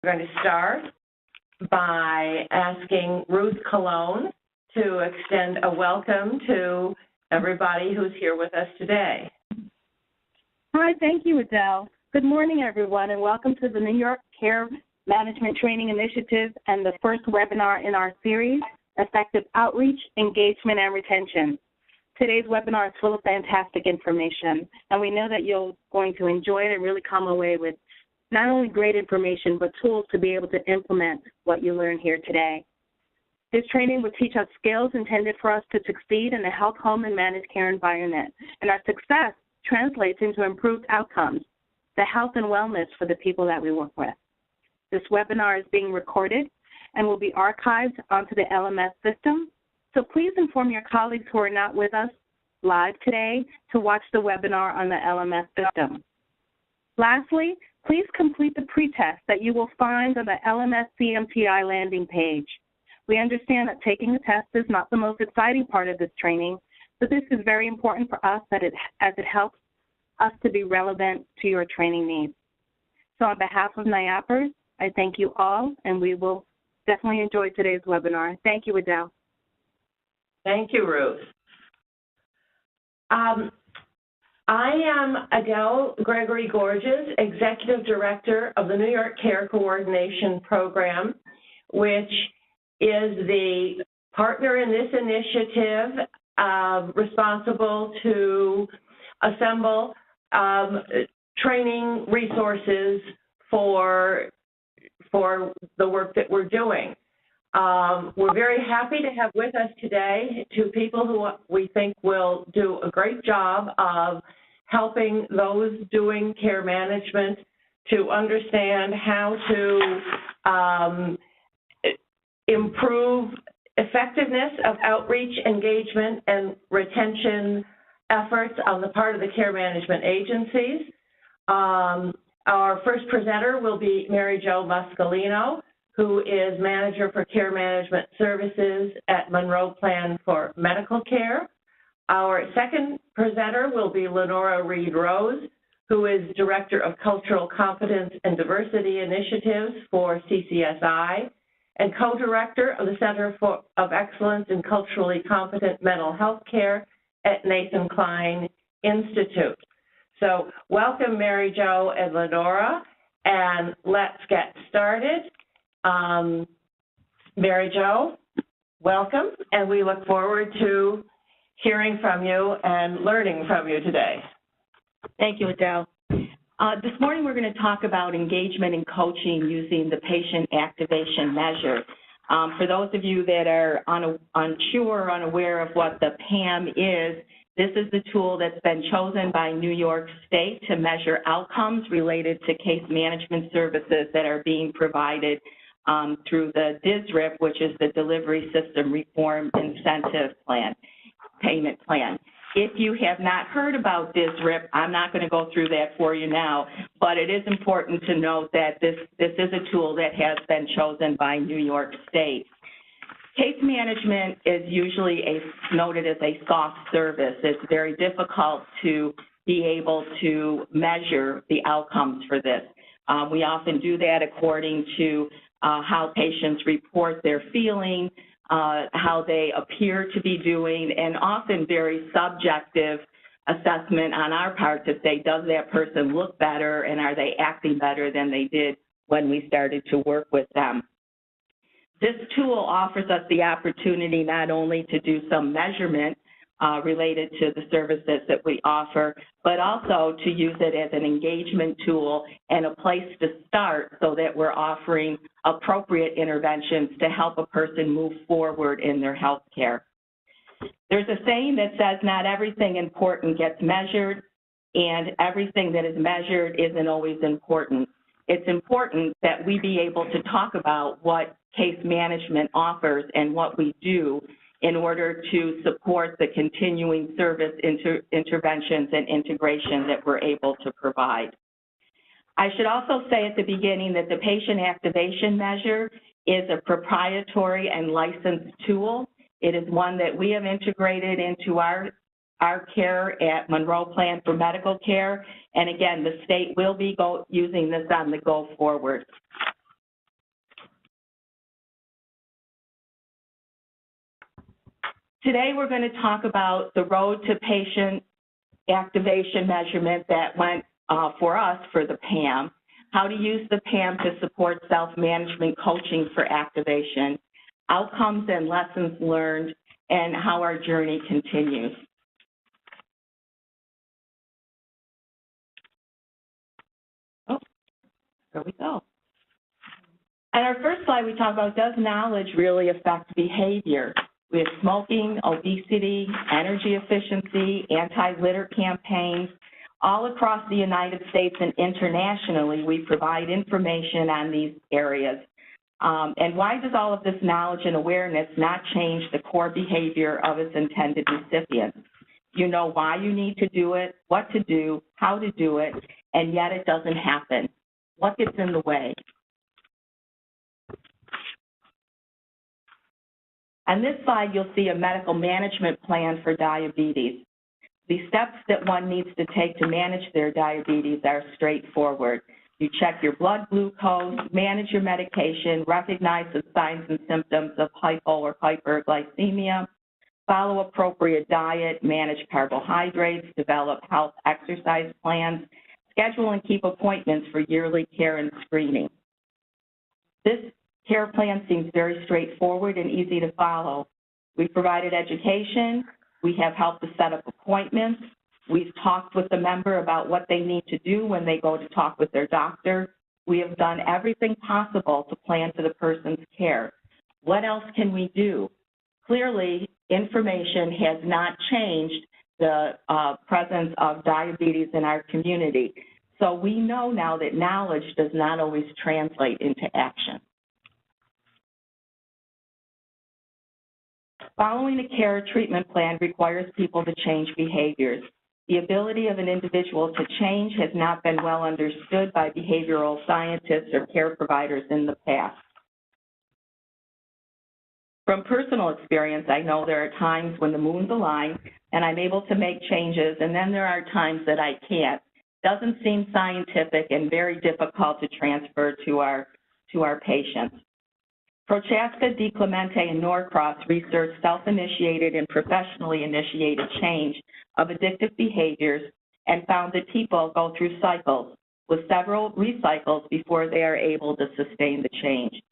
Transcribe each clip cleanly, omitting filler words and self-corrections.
We're going to start by asking Ruth Colon to extend a welcome to everybody who's here with us today. Hi, thank you, Adele. Good morning, everyone, and welcome to the New York Care Management Training Initiative and the first webinar in our series, Effective Outreach, Engagement, and Retention. Today's webinar is full of fantastic information, and we know that you're going to enjoy it and really come away with not only great information, but tools to be able to implement what you learn here today. This training will teach us skills intended for us to succeed in a health, home, and managed care environment, and our success translates into improved outcomes, the health and wellness for the people that we work with. This webinar is being recorded and will be archived onto the LMS system, so please inform your colleagues who are not with us live today to watch the webinar on the LMS system. Lastly, please complete the pretest that you will find on the LMS CMTI landing page. We understand that taking a test is not the most exciting part of this training, but this is very important for us as it helps us to be relevant to your training needs. So on behalf of NIAPers, I thank you all, and we will definitely enjoy today's webinar. Thank you, Adele. Thank you, Ruth. I am Adele Gregory-Gorges, Executive Director of the New York Care Coordination Program, which is the partner in this initiative responsible to assemble training resources for the work that we're doing. We're very happy to have with us today two people who we think will do a great job of helping those doing care management to understand how to improve effectiveness of outreach, engagement, and retention efforts on the part of the care management agencies. Our first presenter will be Mary Jo Muscolino, who is Manager for Care Management Services at Monroe Plan for Medical Care. Our second presenter will be Lenora Reed-Rose, who is Director of Cultural Competence and Diversity Initiatives for CCSI and co-director of the Center of Excellence in Culturally Competent Mental Health Care at Nathan Klein Institute. So welcome, Mary Jo and Lenora, and let's get started. Mary Jo, welcome, and we look forward to hearing from you and learning from you today. Thank you, Adele. This morning we're going to talk about engagement and coaching using the patient activation measure. For those of you that are unsure or unaware of what the PAM is, this is the tool that's been chosen by New York State to measure outcomes related to case management services that are being provided through the DSRIP, which is the Delivery System Reform Incentive Plan, Payment Plan. If you have not heard about DSRIP, I'm not going to go through that for you now, but it is important to note that this is a tool that has been chosen by New York State. Case management is usually noted as a soft service. It's very difficult to be able to measure the outcomes for this. We often do that according to how patients report their feeling, how they appear to be doing, and often very subjective assessment on our part to say, does that person look better and are they acting better than they did when we started to work with them? This tool offers us the opportunity not only to do some measurement related to the services that we offer, but also to use it as an engagement tool and a place to start so that we're offering appropriate interventions to help a person move forward in their health care. There's a saying that says not everything important gets measured, and everything that is measured isn't always important. It's important that we be able to talk about what case management offers and what we do in order to support the continuing service interventions and integration that we're able to provide. I should also say at the beginning that the patient activation measure is a proprietary and licensed tool. It is one that we have integrated into our care at Monroe Plan for Medical Care, and again, the state will be using this on the go forward. Today we're going to talk about the road to patient activation measurement that went for us for the PAM, how to use the PAM to support self-management coaching for activation, outcomes and lessons learned, and how our journey continues. Oh, there we go. And our first slide we talk about, does knowledge really affect behavior? We have smoking, obesity, energy efficiency, anti-litter campaigns. All across the United States and internationally, we provide information on these areas. And why does all of this knowledge and awareness not change the core behavior of its intended recipients? You know why you need to do it, what to do, how to do it, and yet it doesn't happen. What gets in the way? On this slide, you'll see a medical management plan for diabetes. The steps that one needs to take to manage their diabetes are straightforward. You check your blood glucose, manage your medication, recognize the signs and symptoms of hypo or hyperglycemia, follow appropriate diet, manage carbohydrates, develop health exercise plans, schedule and keep appointments for yearly care and screening. This care plan seems very straightforward and easy to follow. We've provided education, we have helped to set up appointments, we've talked with the member about what they need to do when they go to talk with their doctor. We have done everything possible to plan for the person's care. What else can we do? Clearly, information has not changed the presence of diabetes in our community. So we know now that knowledge does not always translate into action. Following a care or treatment plan requires people to change behaviors. The ability of an individual to change has not been well understood by behavioral scientists or care providers in the past. From personal experience, I know there are times when the moons align and I'm able to make changes, and then there are times that I can't. Doesn't seem scientific and very difficult to transfer to our patients. Prochaska, DiClemente, and Norcross researched self-initiated and professionally initiated change of addictive behaviors and found that people go through cycles with several recycles before they are able to sustain the change.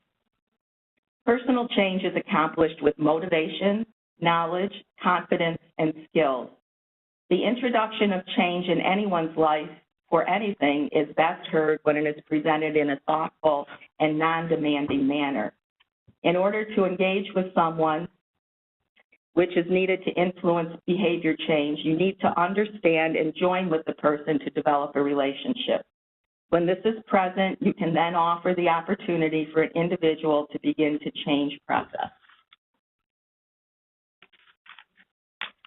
Personal change is accomplished with motivation, knowledge, confidence, and skills. The introduction of change in anyone's life for anything is best heard when it is presented in a thoughtful and non-demanding manner. In order to engage with someone, which is needed to influence behavior change, you need to understand and join with the person to develop a relationship. When this is present, you can then offer the opportunity for an individual to begin to change process.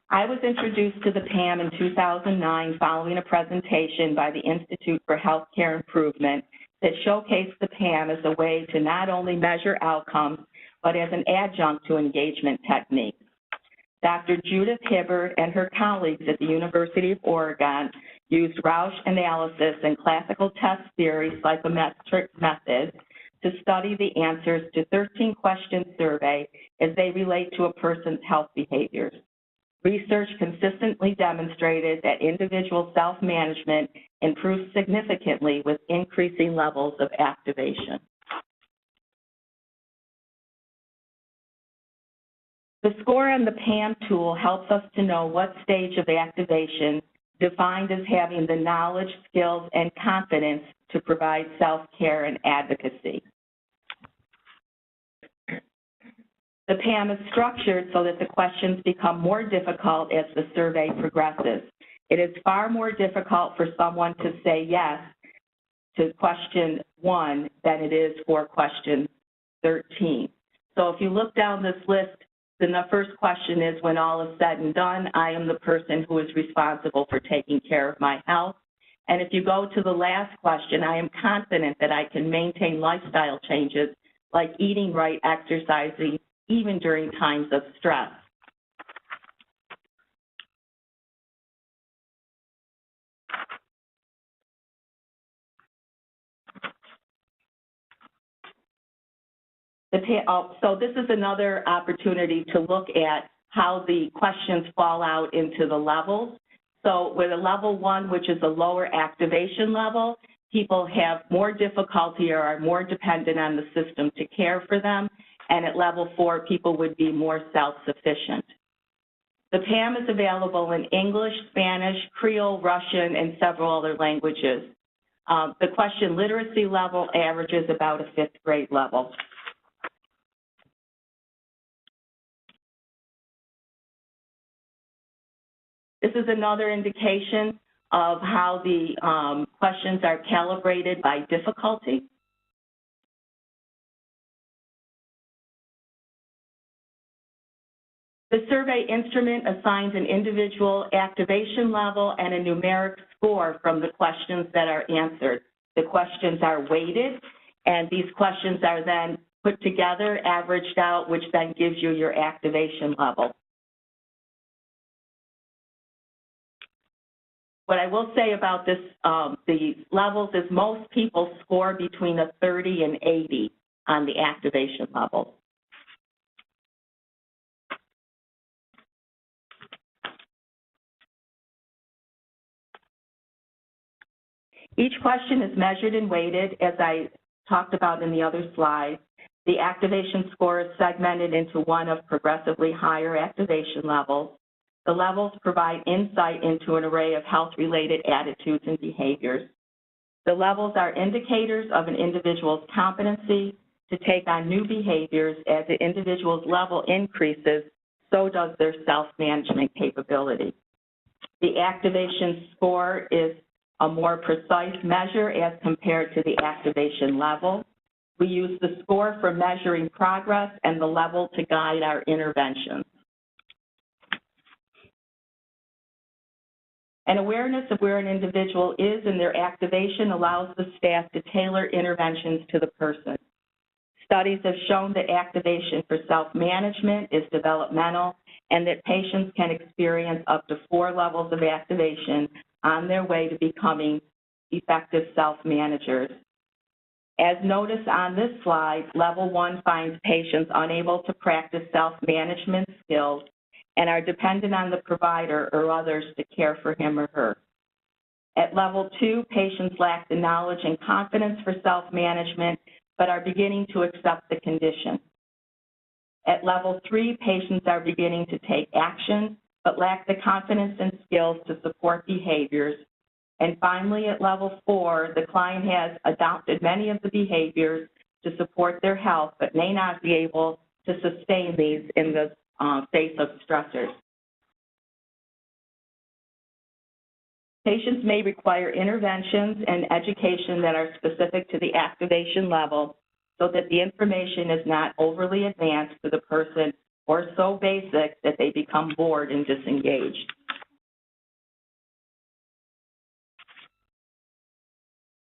I was introduced to the PAM in 2009 following a presentation by the Institute for Healthcare Improvement that showcased the PAM as a way to not only measure outcomes, but as an adjunct to engagement techniques. Dr. Judith Hibbert and her colleagues at the University of Oregon used Rausch analysis and classical test theory psychometric methods to study the answers to 13-question survey as they relate to a person's health behaviors. Research consistently demonstrated that individual self-management improves significantly with increasing levels of activation. The score on the PAM tool helps us to know what stage of activation, defined as having the knowledge, skills, and confidence to provide self-care and advocacy. The PAM is structured so that the questions become more difficult as the survey progresses. It is far more difficult for someone to say yes to question 1 than it is for question 13. So if you look down this list, then the first question is, when all is said and done, I am the person who is responsible for taking care of my health. And if you go to the last question, I am confident that I can maintain lifestyle changes like eating right, exercising, even during times of stress. So this is another opportunity to look at how the questions fall out into the levels. So with a level 1, which is a lower activation level, people have more difficulty or are more dependent on the system to care for them. And at level 4, people would be more self-sufficient. The PAM is available in English, Spanish, Creole, Russian, and several other languages. The question literacy level averages about a 5th grade level. This is another indication of how the questions are calibrated by difficulty. The survey instrument assigns an individual activation level and a numeric score from the questions that are answered. The questions are weighted, and these questions are then put together, averaged out, which then gives you your activation level. What I will say about this, the levels is most people score between a 30 and 80 on the activation level. Each question is measured and weighted, as I talked about in the other slide. The activation score is segmented into one of progressively higher activation levels. The levels provide insight into an array of health-related attitudes and behaviors. The levels are indicators of an individual's competency to take on new behaviors. As the individual's level increases, so does their self-management capability. The activation score is a more precise measure as compared to the activation level. We use the score for measuring progress and the level to guide our interventions. An awareness of where an individual is in their activation allows the staff to tailor interventions to the person. Studies have shown that activation for self-management is developmental and that patients can experience up to 4 levels of activation on their way to becoming effective self-managers. As noticed on this slide, level 1 finds patients unable to practice self-management skills and are dependent on the provider or others to care for him or her. At level 2, patients lack the knowledge and confidence for self-management, but are beginning to accept the condition. At level 3, patients are beginning to take action, but lack the confidence and skills to support behaviors. And finally, at level 4, the client has adopted many of the behaviors to support their health, but may not be able to sustain these in the face of stressors. Patients may require interventions and education that are specific to the activation level so that the information is not overly advanced for the person or so basic that they become bored and disengaged.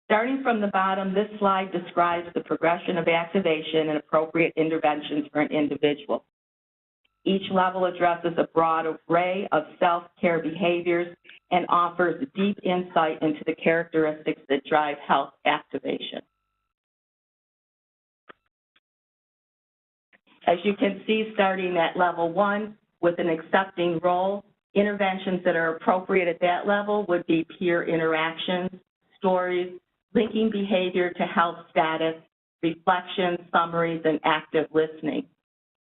Starting from the bottom, this slide describes the progression of activation and appropriate interventions for an individual. Each level addresses a broad array of self-care behaviors and offers deep insight into the characteristics that drive health activation. As you can see, starting at level 1 with an accepting role, interventions that are appropriate at that level would be peer interactions, stories, linking behavior to health status, reflections, summaries, and active listening.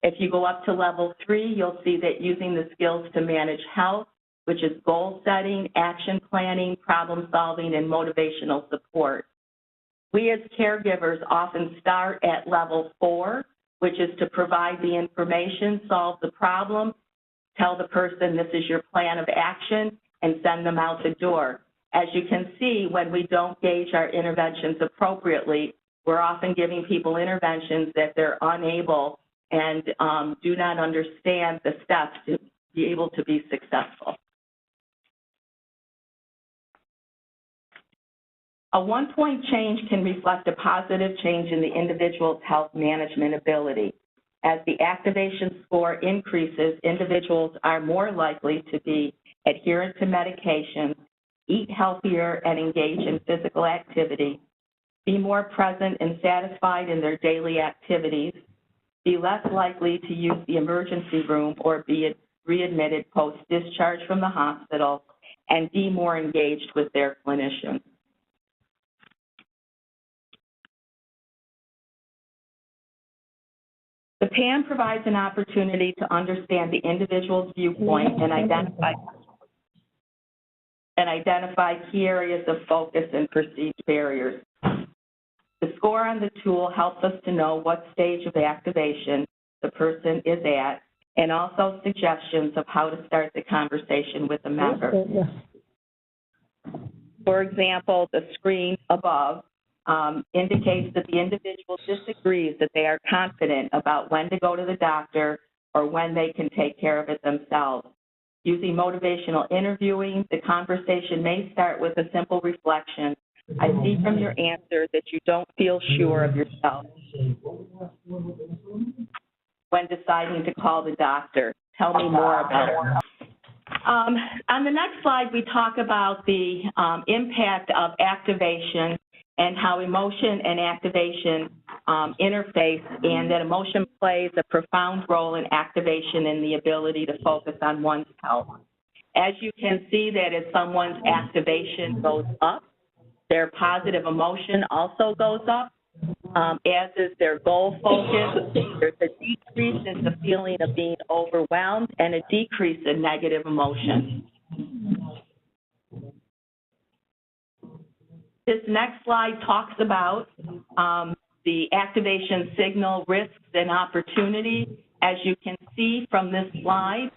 If you go up to level 3, you'll see that using the skills to manage health, which is goal setting, action planning, problem solving, and motivational support. We as caregivers often start at level 4, which is to provide the information, solve the problem, tell the person this is your plan of action, and send them out the door. As you can see, when we don't gauge our interventions appropriately, we're often giving people interventions that they're unable and do not understand the steps to be able to be successful. A 1-point change can reflect a positive change in the individual's health management ability. As the activation score increases, individuals are more likely to be adherent to medications, eat healthier, and engage in physical activity, be more present and satisfied in their daily activities, be less likely to use the emergency room or be readmitted post-discharge from the hospital, and be more engaged with their clinicians. The PAM provides an opportunity to understand the individual's viewpoint and identify key areas of focus and perceived barriers. The score on the tool helps us to know what stage of activation the person is at, and also suggestions of how to start the conversation with a member. For example, the screen above indicates that the individual disagrees that they are confident about when to go to the doctor or when they can take care of it themselves. Using motivational interviewing, the conversation may start with a simple reflection. I see from your answer that you don't feel sure of yourself when deciding to call the doctor. Tell me more about it. On the next slide, we talk about the impact of activation and how emotion and activation interface, and that emotion plays a profound role in activation and the ability to focus on one's health. As you can see, that as someone's activation goes up, their positive emotion also goes up, as is their goal focus. There's a decrease in the feeling of being overwhelmed and a decrease in negative emotion. This next slide talks about the activation signal risks and opportunity. As you can see from this slide,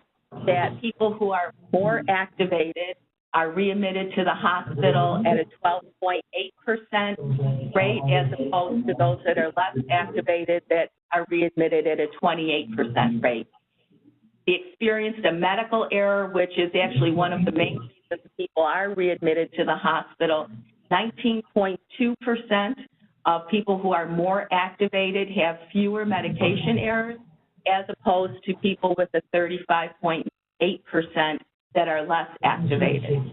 that people who are more activated are readmitted to the hospital at a 12.8% rate, as opposed to those that are less activated that are readmitted at a 28% rate. They experienced a medical error, which is actually one of the main reasons people are readmitted to the hospital. 19.2% of people who are more activated have fewer medication errors, as opposed to people with a 35.8% that are less activated.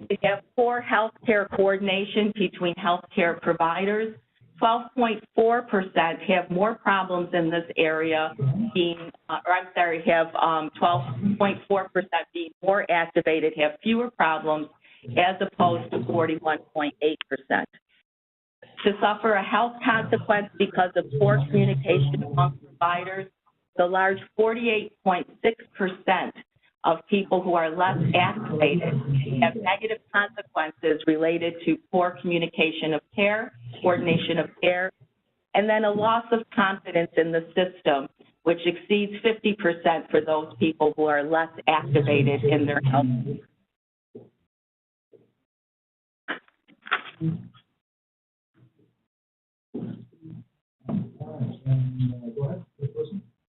We have poor healthcare coordination between healthcare providers. 12.4% have more problems in this area being, have 12.4% being more activated, have fewer problems, as opposed to 41.8%. To suffer a health consequence because of poor communication among providers, the large 48.6% of people who are less activated have negative consequences related to poor communication of care, coordination of care, and then a loss of confidence in the system, which exceeds 50% for those people who are less activated in their health.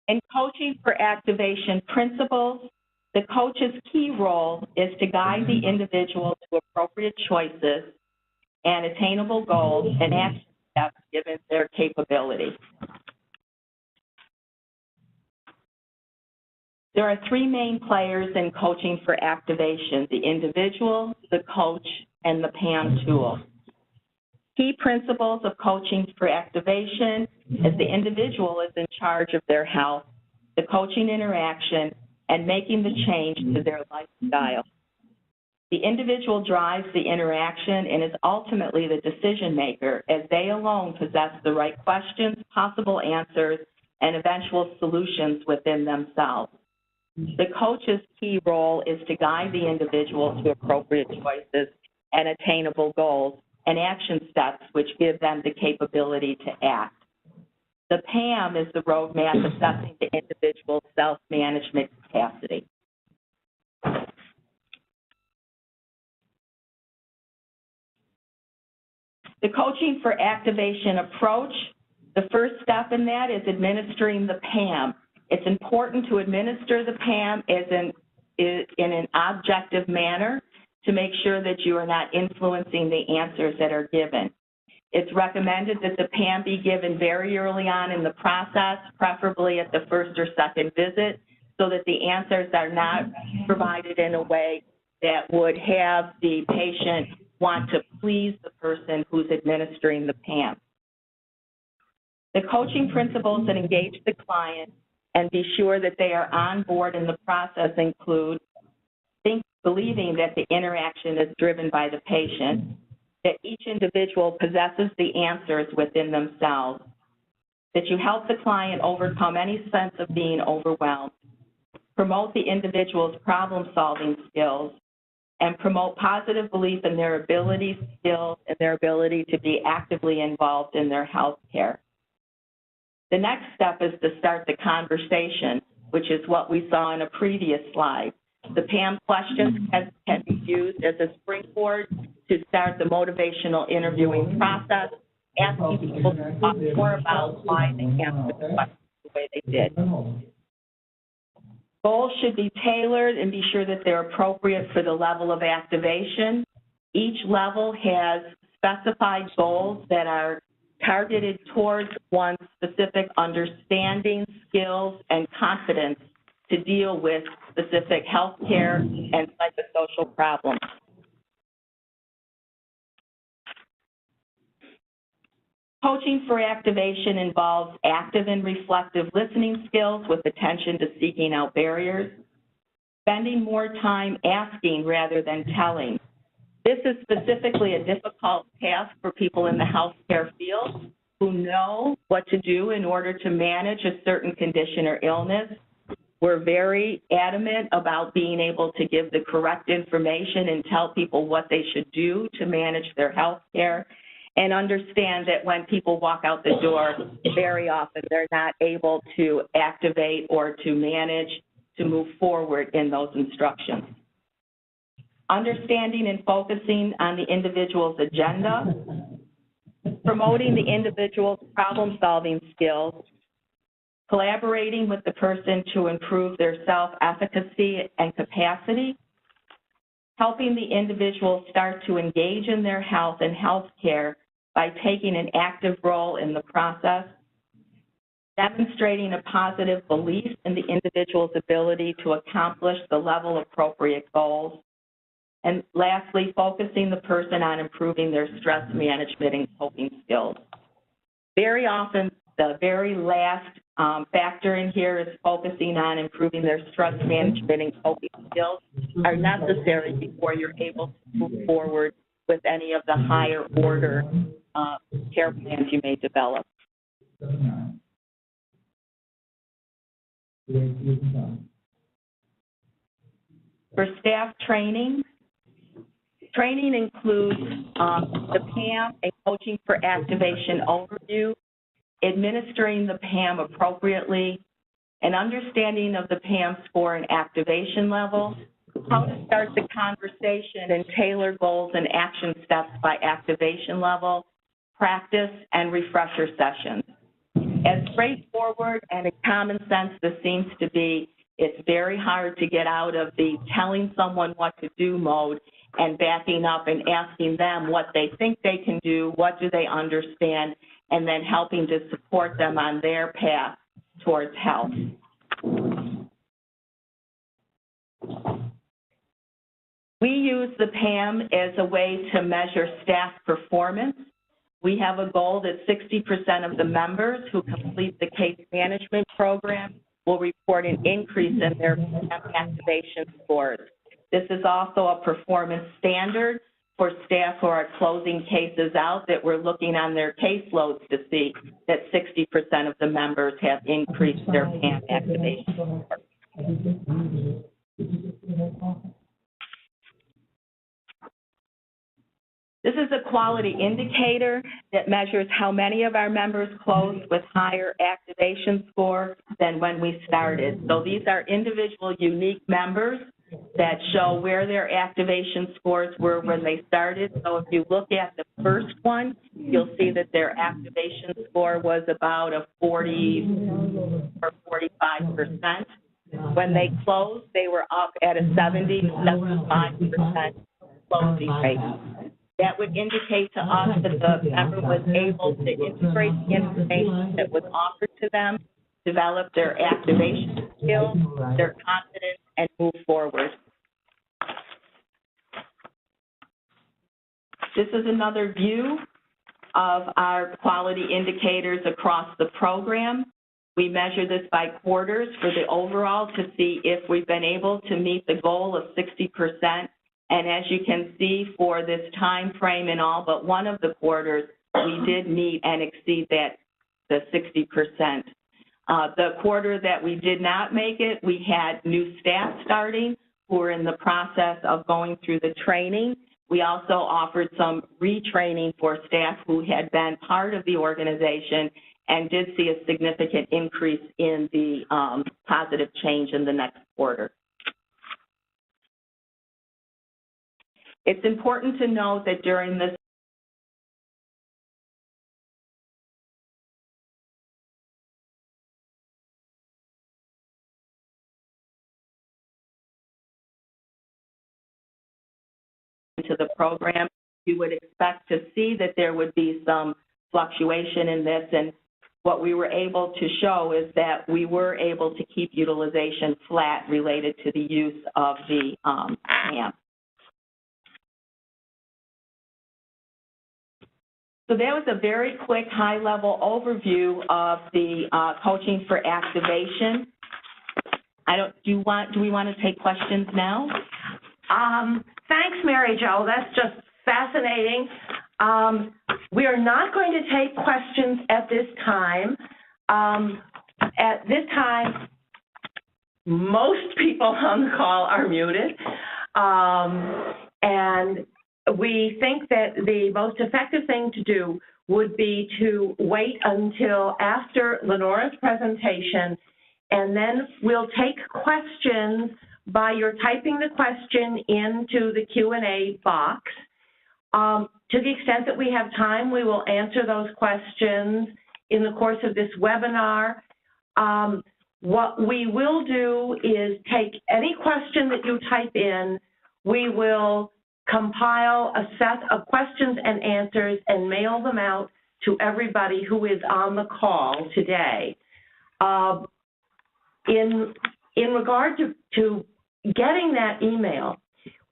In coaching for activation principles, the coach's key role is to guide the individual to appropriate choices and attainable goals and action steps given their capability. There are three main players in coaching for activation: the individual, the coach, and the PAM tool. Key principles of coaching for activation is the individual is in charge of their health, the coaching interaction, and making the change to their lifestyle. The individual drives the interaction and is ultimately the decision maker, as they alone possess the right questions, possible answers, and eventual solutions within themselves. The coach's key role is to guide the individual to appropriate choices and attainable goals and action steps which give them the capability to act. The PAM is the roadmap assessing the individual's self-management capacity. The coaching for activation approach, the first step in that is administering the PAM. It's important to administer the PAM in an objective manner to make sure that you are not influencing the answers that are given. It's recommended that the PAM be given very early on in the process, preferably at the first or second visit, so that the answers are not provided in a way that would have the patient want to please the person who's administering the PAM. The coaching principles that engage the client and be sure that they are on board in the process include believing that the interaction is driven by the patient, that each individual possesses the answers within themselves, that you help the client overcome any sense of being overwhelmed, promote the individual's problem-solving skills, and promote positive belief in their abilities, skills, and their ability to be actively involved in their health care. The next step is to start the conversation, which is what we saw in a previous slide. The PAM questions can be used as a springboard to start the motivational interviewing process, asking people to talk more about why they answered the question the way they did. Goals should be tailored and be sure that they're appropriate for the level of activation. Each level has specified goals that are targeted towards one's specific understanding, skills, and confidence to deal with specific healthcare and psychosocial problems. Coaching for activation involves active and reflective listening skills with attention to seeking out barriers, spending more time asking rather than telling. This is specifically a difficult task for people in the healthcare field who know what to do in order to manage a certain condition or illness. We're very adamant about being able to give the correct information and tell people what they should do to manage their health care, and understand that when people walk out the door, very often they're not able to activate or to manage to move forward in those instructions. Understanding and focusing on the individual's agenda, promoting the individual's problem-solving skills, collaborating with the person to improve their self-efficacy and capacity, helping the individual start to engage in their health and health care by taking an active role in the process, demonstrating a positive belief in the individual's ability to accomplish the level appropriate goals, and lastly, focusing the person on improving their stress management and coping skills. Very often, the very last factor in here is focusing on improving their stress management and coping skills are necessary before you're able to move forward with any of the higher order care plans you may develop. For staff training, training includes the PAM and coaching for activation overview, administering the PAM appropriately, an understanding of the PAM score and activation level, how to start the conversation and tailor goals and action steps by activation level, practice, and refresher sessions. As straightforward and in common sense this seems to be, it's very hard to get out of the telling someone what to do mode and backing up and asking them what they think they can do, what do they understand, and then helping to support them on their path towards health. We use the PAM as a way to measure staff performance. We have a goal that 60% of the members who complete the case management program will report an increase in their PAM activation scores. This is also a performance standard for staff who are closing cases out that we're looking on their caseloads to see that 60% of the members have increased their PAM activation scores. This is a quality indicator that measures how many of our members closed with higher activation score than when we started. So these are individual unique members that show where their activation scores were when they started. So if you look at the first one, you'll see that their activation score was about a 40 or 45%. When they closed, they were up at a 70 to 75% closing rate. That would indicate to us that the member was able to integrate the information that was offered to them, develop their activation skills, their confidence, and move forward. This is another view of our quality indicators across the program. We measure this by quarters for the overall to see if we've been able to meet the goal of 60%. And as you can see, for this time frame in all but one of the quarters, we did meet and exceed that, the 60%. The quarter that we did not make it, we had new staff starting who were in the process of going through the training. We also offered some retraining for staff who had been part of the organization and did see a significant increase in the positive change in the next quarter. It's important to note that during this to the program, you would expect to see that there would be some fluctuation in this, and what we were able to show is that we were able to keep utilization flat related to the use of the CAM. So that was a very quick high-level overview of the coaching for activation. Do we want to take questions now? Thanks, Mary Jo. That's just fascinating. We are not going to take questions at this time. At this time, most people on the call are muted. And we think that the most effective thing to do would be to wait until after Lenora's presentation, and then we'll take questions by your typing the question into the Q&A box. To the extent that we have time, we will answer those questions in the course of this webinar. What we will do is take any question that you type in, we will compile a set of questions and answers and mail them out to everybody who is on the call today. In regard to getting that email,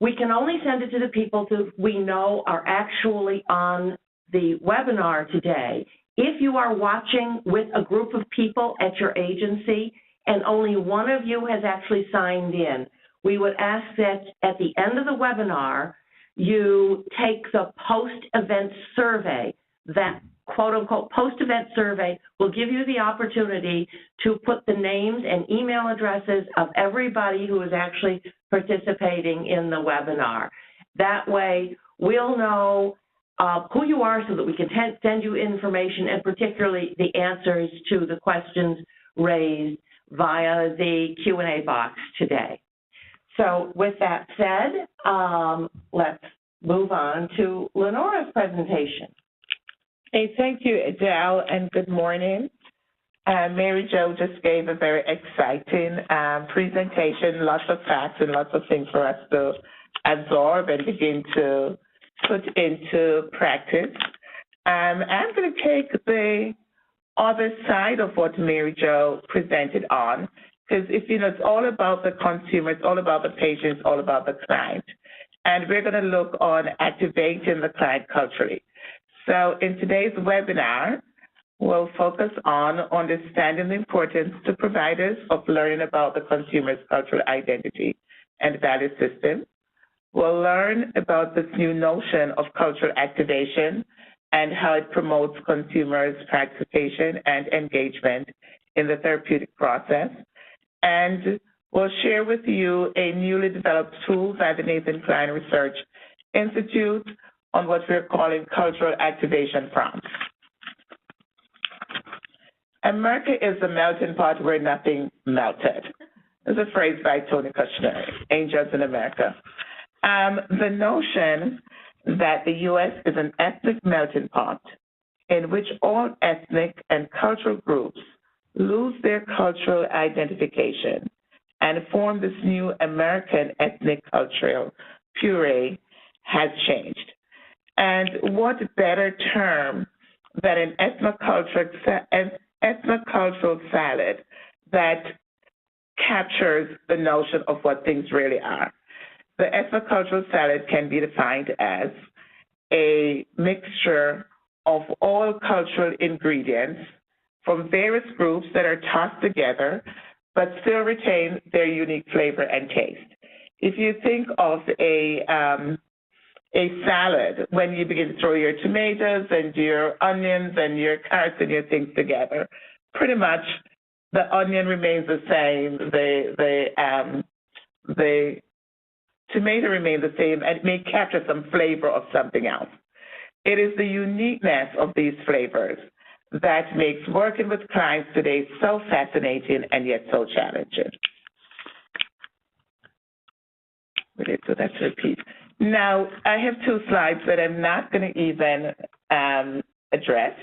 we can only send it to the people who we know are actually on the webinar today. If you are watching with a group of people at your agency and only one of you has actually signed in, we would ask that at the end of the webinar, you take the post-event survey. That quote-unquote post-event survey will give you the opportunity to put the names and email addresses of everybody who is actually participating in the webinar. That way, we'll know who you are so that we can send you information, and particularly the answers to the questions raised via the Q&A box today. So with that said, let's move on to Lenora's presentation. Hey, thank you, Adele, and good morning. Mary Jo just gave a very exciting presentation, lots of facts and lots of things for us to absorb and begin to put into practice. I'm going to take the other side of what Mary Jo presented on, because it's all about the consumer, it's all about the patient, it's all about the client. And we're going to look on activating the client culturally. So in today's webinar, we'll focus on understanding the importance to providers of learning about the consumer's cultural identity and value system. We'll learn about this new notion of cultural activation and how it promotes consumers' participation and engagement in the therapeutic process. And we'll share with you a newly developed tool by the Nathan Klein Research Institute on what we're calling cultural activation prompts. America is a melting pot where nothing melted. There's a phrase by Tony Kushner, Angels in America. The notion that the U.S. is an ethnic melting pot in which all ethnic and cultural groups lose their cultural identification and form this new American ethnic cultural puree has changed. And what better term than an ethnocultural salad that captures the notion of what things really are. The ethnocultural salad can be defined as a mixture of all cultural ingredients from various groups that are tossed together but still retain their unique flavor and taste. If you think of a salad, when you begin to throw your tomatoes and your onions and your carrots and your things together, pretty much the onion remains the same, the tomato remains the same, and it may capture some flavor of something else. It is the uniqueness of these flavors that makes working with clients today so fascinating and yet so challenging. So that's a repeat. Now, I have two slides that I'm not going to even address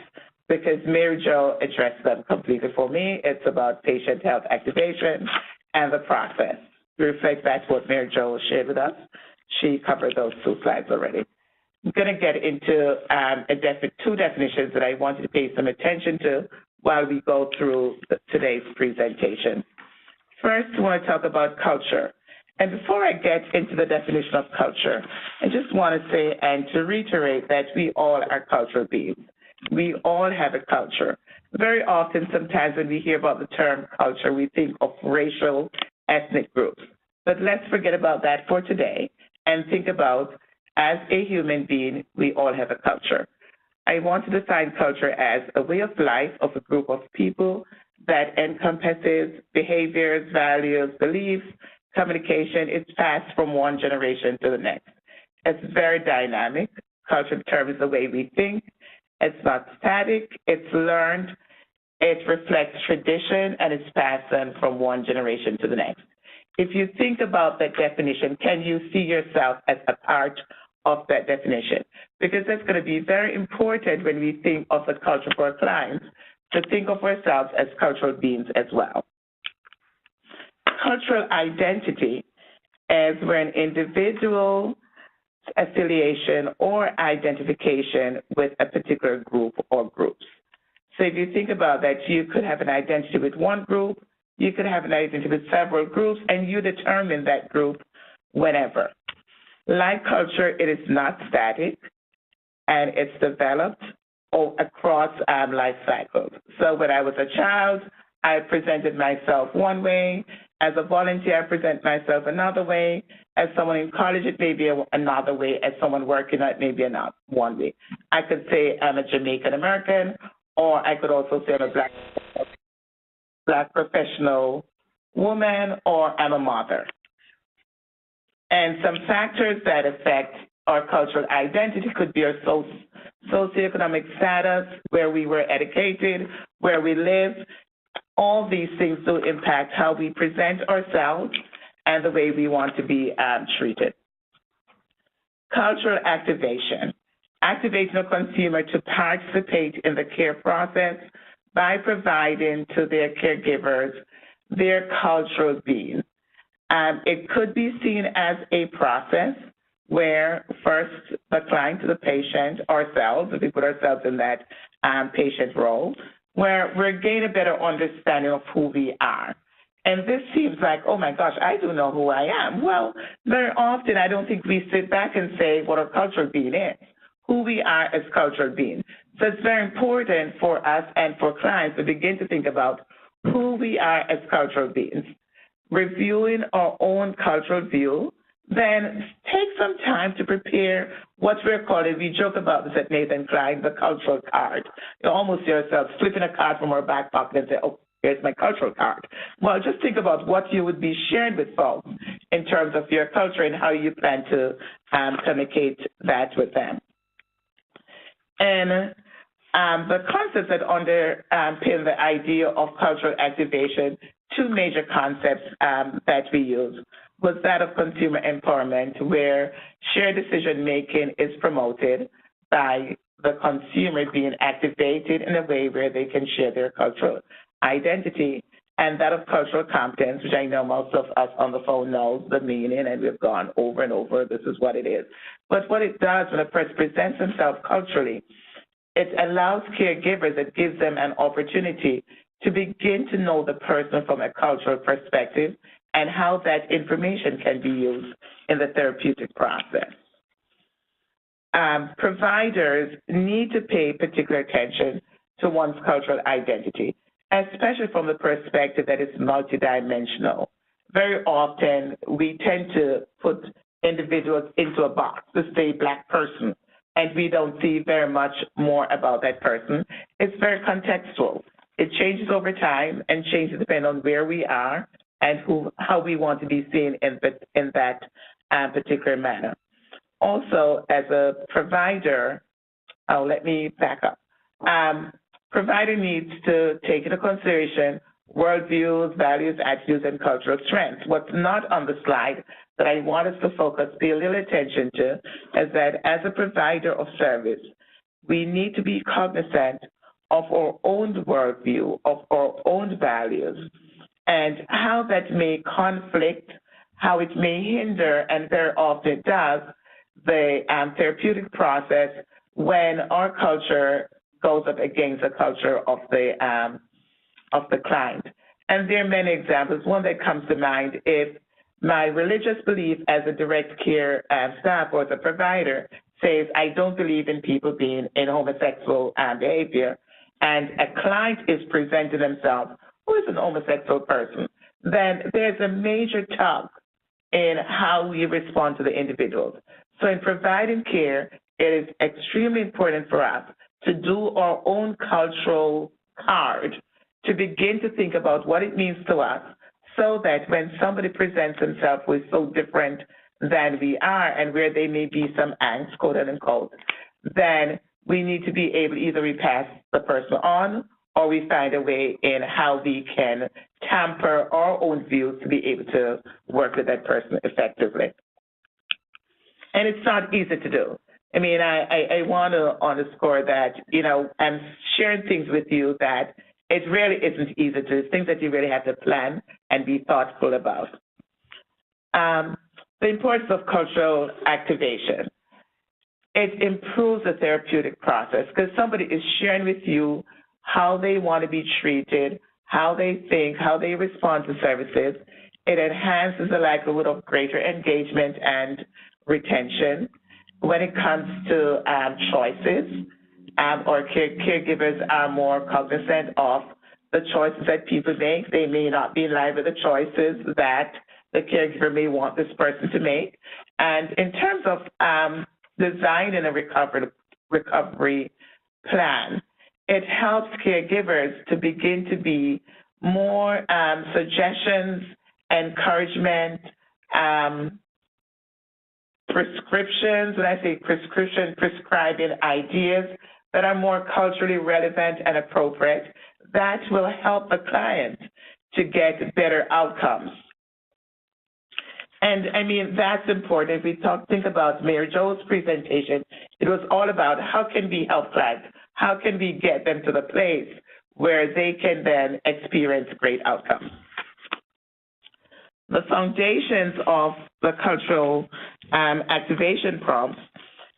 because Mary Jo addressed them completely for me. It's about patient health activation and the process. To reflect back to what Mary Jo shared with us, she covered those two slides already. I'm going to get into two definitions that I wanted to pay some attention to while we go through today's presentation. First, I want to talk about culture. And before I get into the definition of culture, I just want to say and to reiterate that we all are cultural beings. We all have a culture. Very often, sometimes when we hear about the term culture, we think of racial, ethnic groups. But let's forget about that for today and think about, as a human being, we all have a culture. I want to define culture as a way of life of a group of people that encompasses behaviors, values, beliefs, communication. It's passed from one generation to the next. It's very dynamic. Culture determines the way we think. It's not static. It's learned. It reflects tradition, and it's passed on from one generation to the next. If you think about that definition, can you see yourself as a part of that definition? Because that's going to be very important when we think of the culture for our clients, to think of ourselves as cultural beings as well. Cultural identity is where an individual affiliation or identification with a particular group or groups. So if you think about that, you could have an identity with one group, you could have an identity with several groups, and you determine that group whenever. Like culture, it is not static, and it's developed across life cycles. So when I was a child, I presented myself one way. As a volunteer, I present myself another way. As someone in college, it may be another way. As someone working, it may be one way. I could say I'm a Jamaican American, or I could also say I'm a black professional woman, or I'm a mother. And some factors that affect our cultural identity could be our socioeconomic status, where we were educated, where we live. All these things do impact how we present ourselves and the way we want to be treated. Cultural activation. Activating a consumer to participate in the care process by providing to their caregivers their cultural being. It could be seen as a process where first the client, the patient, ourselves, if we put ourselves in that patient role, where we're gaining a better understanding of who we are. And this seems like, oh my gosh, I do know who I am. Well, very often I don't think we sit back and say what our cultural being is, who we are as cultural beings. So it's very important for us and for clients to begin to think about who we are as cultural beings. Reviewing our own cultural view, then take some time to prepare what we're calling, we joke about this at Nathan Klein, the cultural card. You almost see yourself flipping a card from our back pocket and say, oh, here's my cultural card. Well, just think about what you would be sharing with folks in terms of your culture and how you plan to communicate that with them. And the concepts that underpin the idea of cultural activation, two major concepts that we use was that of consumer empowerment, where shared decision-making is promoted by the consumer being activated in a way where they can share their cultural identity, and that of cultural competence, which I know most of us on the phone knows the meaning, and we've gone over and over, this is what it is. But what it does when a person presents himself culturally, it allows caregivers, it gives them an opportunity to begin to know the person from a cultural perspective and how that information can be used in the therapeutic process. providers need to pay particular attention to one's cultural identity, especially from the perspective that it's multidimensional. Very often, we tend to put individuals into a box to say Black person, and we don't see very much more about that person. It's very contextual. It changes over time and changes depending on where we are and how we want to be seen in that particular manner. Also, as a provider, let me back up. Provider needs to take into consideration worldviews, values, attitudes, and cultural strengths. What's not on the slide that I want us to pay a little attention to is that as a provider of service, we need to be cognizant of our own worldview, of our own values, and how that may conflict, how it may hinder, and very often it does, the therapeutic process when our culture goes up against the culture of the client. And there are many examples. One that comes to mind, if my religious belief as a direct care staff or as a provider says I don't believe in people being in homosexual behavior, and a client is presenting themselves who is an homosexual person, then there's a major tug in how we respond to the individuals. So in providing care, it is extremely important for us to do our own cultural card to begin to think about what it means to us so that when somebody presents themselves who is so different than we are and where there may be some angst, quote unquote, then we need to be able to either we pass the person on or we find a way in how we can tamper our own views to be able to work with that person effectively. And it's not easy to do. I mean, I want to underscore that, you know, I'm sharing things with you that it really isn't easy to do. It's things that you really have to plan and be thoughtful about. The importance of cultural activation. It improves the therapeutic process because somebody is sharing with you how they want to be treated, how they think, how they respond to services. It enhances the likelihood of greater engagement and retention. When it comes to choices, or caregivers are more cognizant of the choices that people make. They may not be in line with the choices that the caregiver may want this person to make. And in terms of designing a recovery plan, it helps caregivers to begin to be more suggestions, encouragement, prescriptions, when I say prescription, prescribing ideas that are more culturally relevant and appropriate, that will help the client to get better outcomes. And I mean, that's important. If we think about Mary Jo's presentation, it was all about how can we help clients? How can we get them to the place where they can then experience great outcomes? The foundations of the cultural activation prompts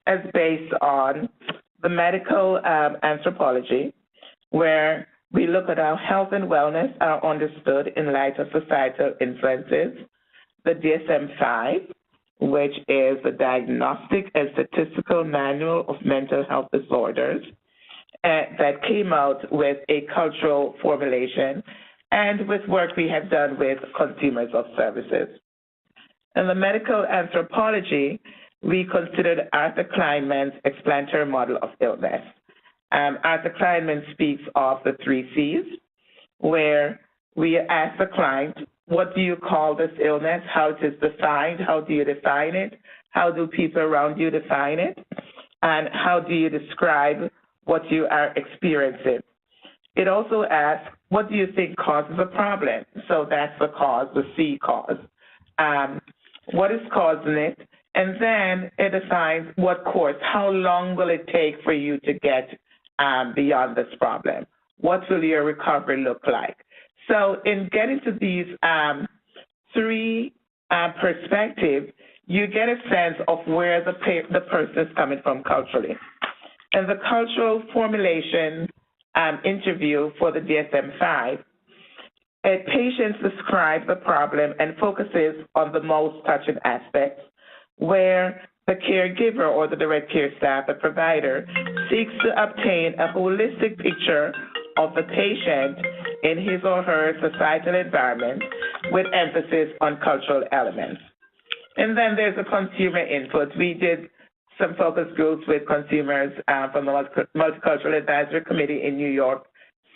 is based on the medical anthropology, where we look at how health and wellness are understood in light of societal influences. The DSM-5, which is the Diagnostic and Statistical Manual of Mental Health Disorders, that came out with a cultural formulation and with work we have done with consumers of services. In the medical anthropology, we considered Arthur Kleinman's explanatory model of illness. Arthur Kleinman speaks of the 3 C's, where we ask the client, what do you call this illness? How it is defined? How do you define it? How do people around you define it? And how do you describe what you are experiencing? It also asks, what do you think causes a problem? So that's the cause, the C cause. What is causing it? And then it defines what course, how long will it take for you to get beyond this problem? What will your recovery look like? So in getting to these 3 perspectives, you get a sense of where the person is coming from culturally. In the cultural formulation interview for the DSM-5, patients describe the problem and focuses on the most touching aspects, where the caregiver or the direct care staff, the provider, seeks to obtain a holistic picture of the patient in his or her societal environment with emphasis on cultural elements. And then there's a consumer input. We did some focus groups with consumers from the Multicultural Advisory Committee in New York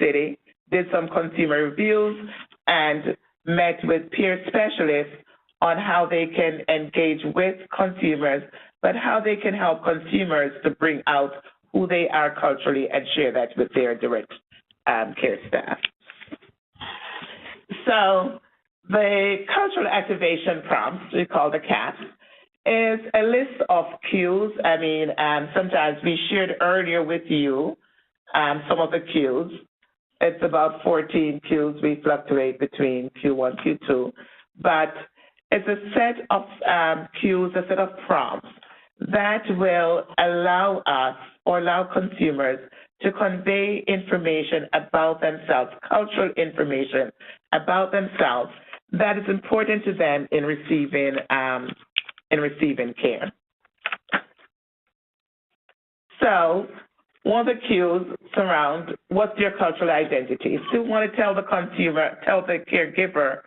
City, did some consumer reviews, and met with peer specialists on how they can engage with consumers, but how they can help consumers to bring out who they are culturally and share that with their direct care staff. So the cultural activation prompts, we call the CAPs, is a list of cues. I mean, sometimes we shared earlier with you some of the cues. It's about 14 cues. We fluctuate between Q1, Q2, but it's a set of cues, a set of prompts that will allow us or allow consumers to convey information about themselves, cultural information about themselves that is important to them in receiving care. So one of the cues surround what's your cultural identity. So we want to tell the consumer, tell the caregiver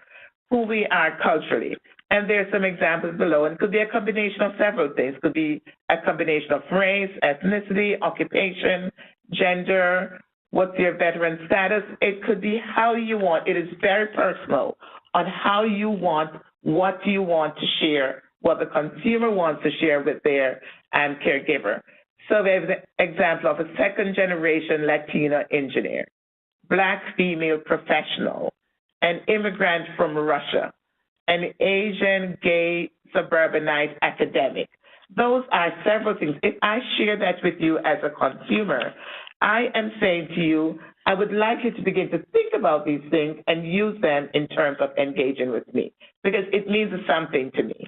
who we are culturally. And there's some examples below. And it could be a combination of several things. It could be a combination of race, ethnicity, occupation, gender, what's your veteran status. It could be how you want. It is very personal on how you want, what you want to share, what the consumer wants to share with their caregiver. So there's an example of a second-generation Latina engineer, Black female professional, an immigrant from Russia, an Asian gay suburbanite academic. Those are several things. If I share that with you as a consumer, I am saying to you, I would like you to begin to think about these things and use them in terms of engaging with me, because it means something to me.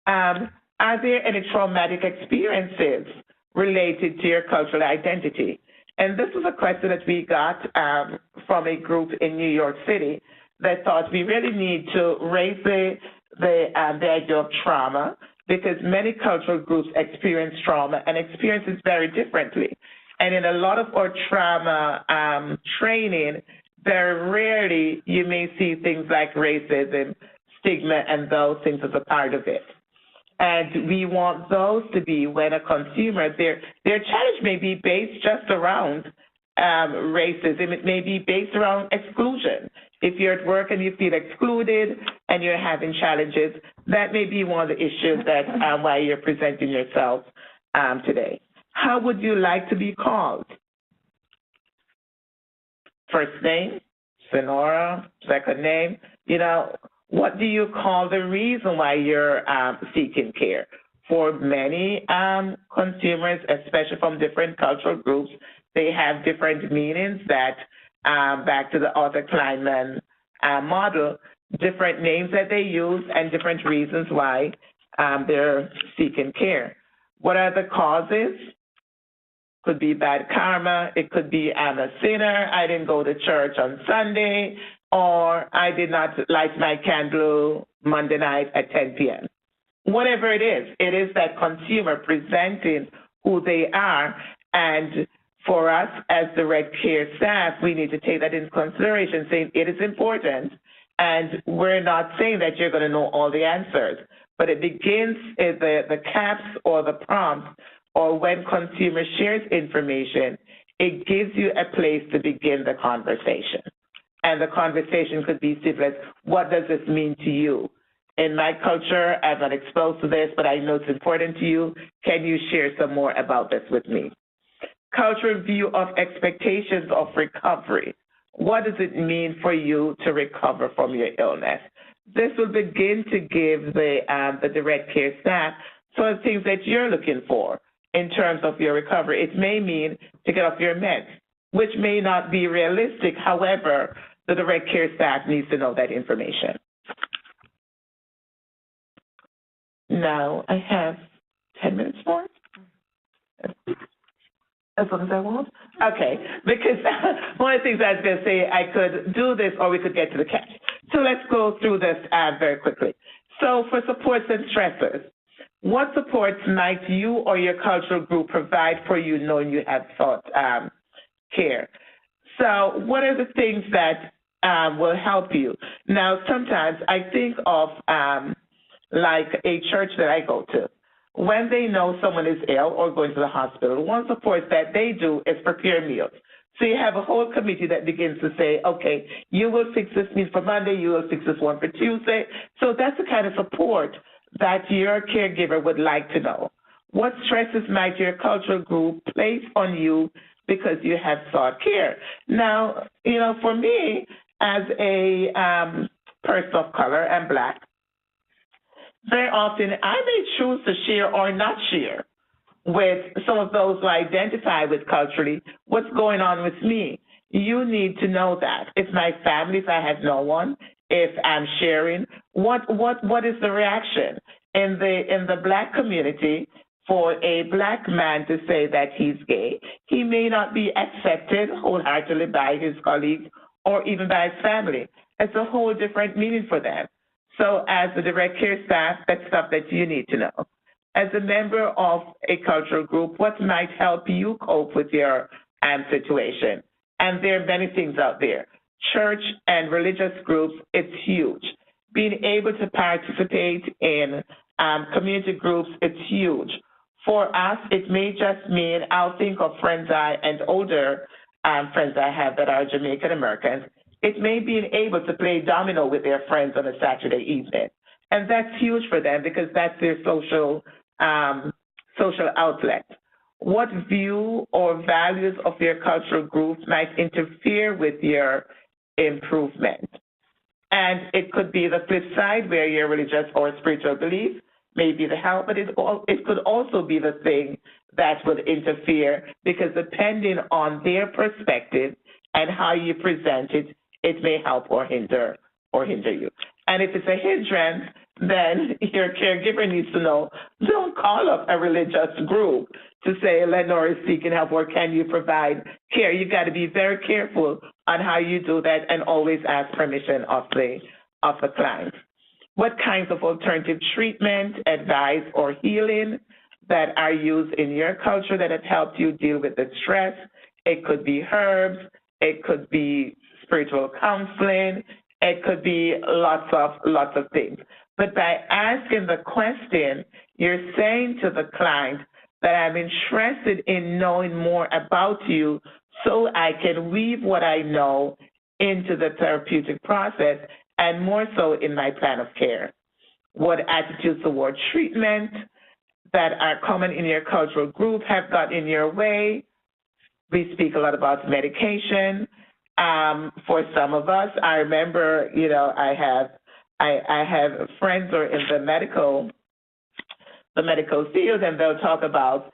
Are there any traumatic experiences related to your cultural identity? And this was a question that we got from a group in New York City that thought we really need to raise the idea of trauma, because many cultural groups experience trauma and experience it very differently. And in a lot of our trauma training, very rarely you may see things like racism, stigma, and those things as a part of it. And we want those to be when a consumer, their challenge may be based just around racism. It may be based around exclusion. If you're at work and you feel excluded and you're having challenges, that may be one of the issues that why you're presenting yourself today. How would you like to be called? First name, Sonora, second name, you know, what do you call the reason why you're seeking care? For many consumers, especially from different cultural groups, they have different meanings that, back to the Arthur Kleinman model, different names that they use and different reasons why they're seeking care. What are the causes? Could be bad karma. It could be I'm a sinner. I didn't go to church on Sunday. Or I did not light my candle Monday night at 10 p.m. Whatever it is that consumer presenting who they are. And for us as direct care staff, we need to take that into consideration, saying it is important. And we're not saying that you're going to know all the answers, but it begins at the caps or the prompts, or when consumer shares information, it gives you a place to begin the conversation. And the conversation could be simple as, what does this mean to you? In my culture, I'm not exposed to this, but I know it's important to you. Can you share some more about this with me? Cultural view of expectations of recovery. What does it mean for you to recover from your illness? This will begin to give the direct care staff some of the things that you're looking for in terms of your recovery. It may mean to get off your meds, which may not be realistic. However, the direct care staff needs to know that information. Now, I have 10 minutes more. As long as I want? Okay, because one of the things I was going to say, I could do this or we could get to the catch. So let's go through this very quickly. So for supports and stressors, What supports might you or your cultural group provide for you knowing you have sought care? So what are the things that will help you? Now, sometimes I think of like a church that I go to. When they know someone is ill or going to the hospital, one support that they do is prepare meals. So you have a whole committee that begins to say, okay, you will fix this meal for Monday, you will fix this one for Tuesday. So that's the kind of support that your caregiver would like to know. What stresses might your cultural group place on you because you have sought care? Now, you know, for me, as a person of color and Black, very often I may choose to share or not share with some of those who identify with culturally what's going on with me. You need to know that. If my family, if I have no one, if I'm sharing, what is the reaction? In the Black community, for a Black man to say that he's gay, he may not be accepted wholeheartedly by his colleagues or even by his family. It's a whole different meaning for them. So as the direct care staff, that's stuff that you need to know. As a member of a cultural group, what might help you cope with your situation? And there are many things out there. Church and religious groups, it's huge. Being able to participate in community groups, it's huge. For us, it may just mean, I'll think of friends and older friends I have that are Jamaican Americans. It may be able to play domino with their friends on a Saturday evening. And that's huge for them because that's their social outlet. What view or values of your cultural group might interfere with your improvement? And it could be the flip side where your religious or spiritual belief may be the help, but it could also be the thing that would interfere because depending on their perspective and how you present it, it may help or hinder you. And if it's a hindrance, then your caregiver needs to know, don't call up a religious group to say, Lenore is seeking help or can you provide care. You've got to be very careful on how you do that and always ask permission of the client. What kinds of alternative treatment, advice, or healing that are used in your culture that have helped you deal with the stress? It could be herbs, it could be spiritual counseling, it could be lots of things. But by asking the question, you're saying to the client that I'm interested in knowing more about you so I can weave what I know into the therapeutic process and more so in my plan of care. What attitudes toward treatment that are common in your cultural group have got in your way? We speak a lot about medication. For some of us, I remember, you know, I have friends who are in the medical field, and they'll talk about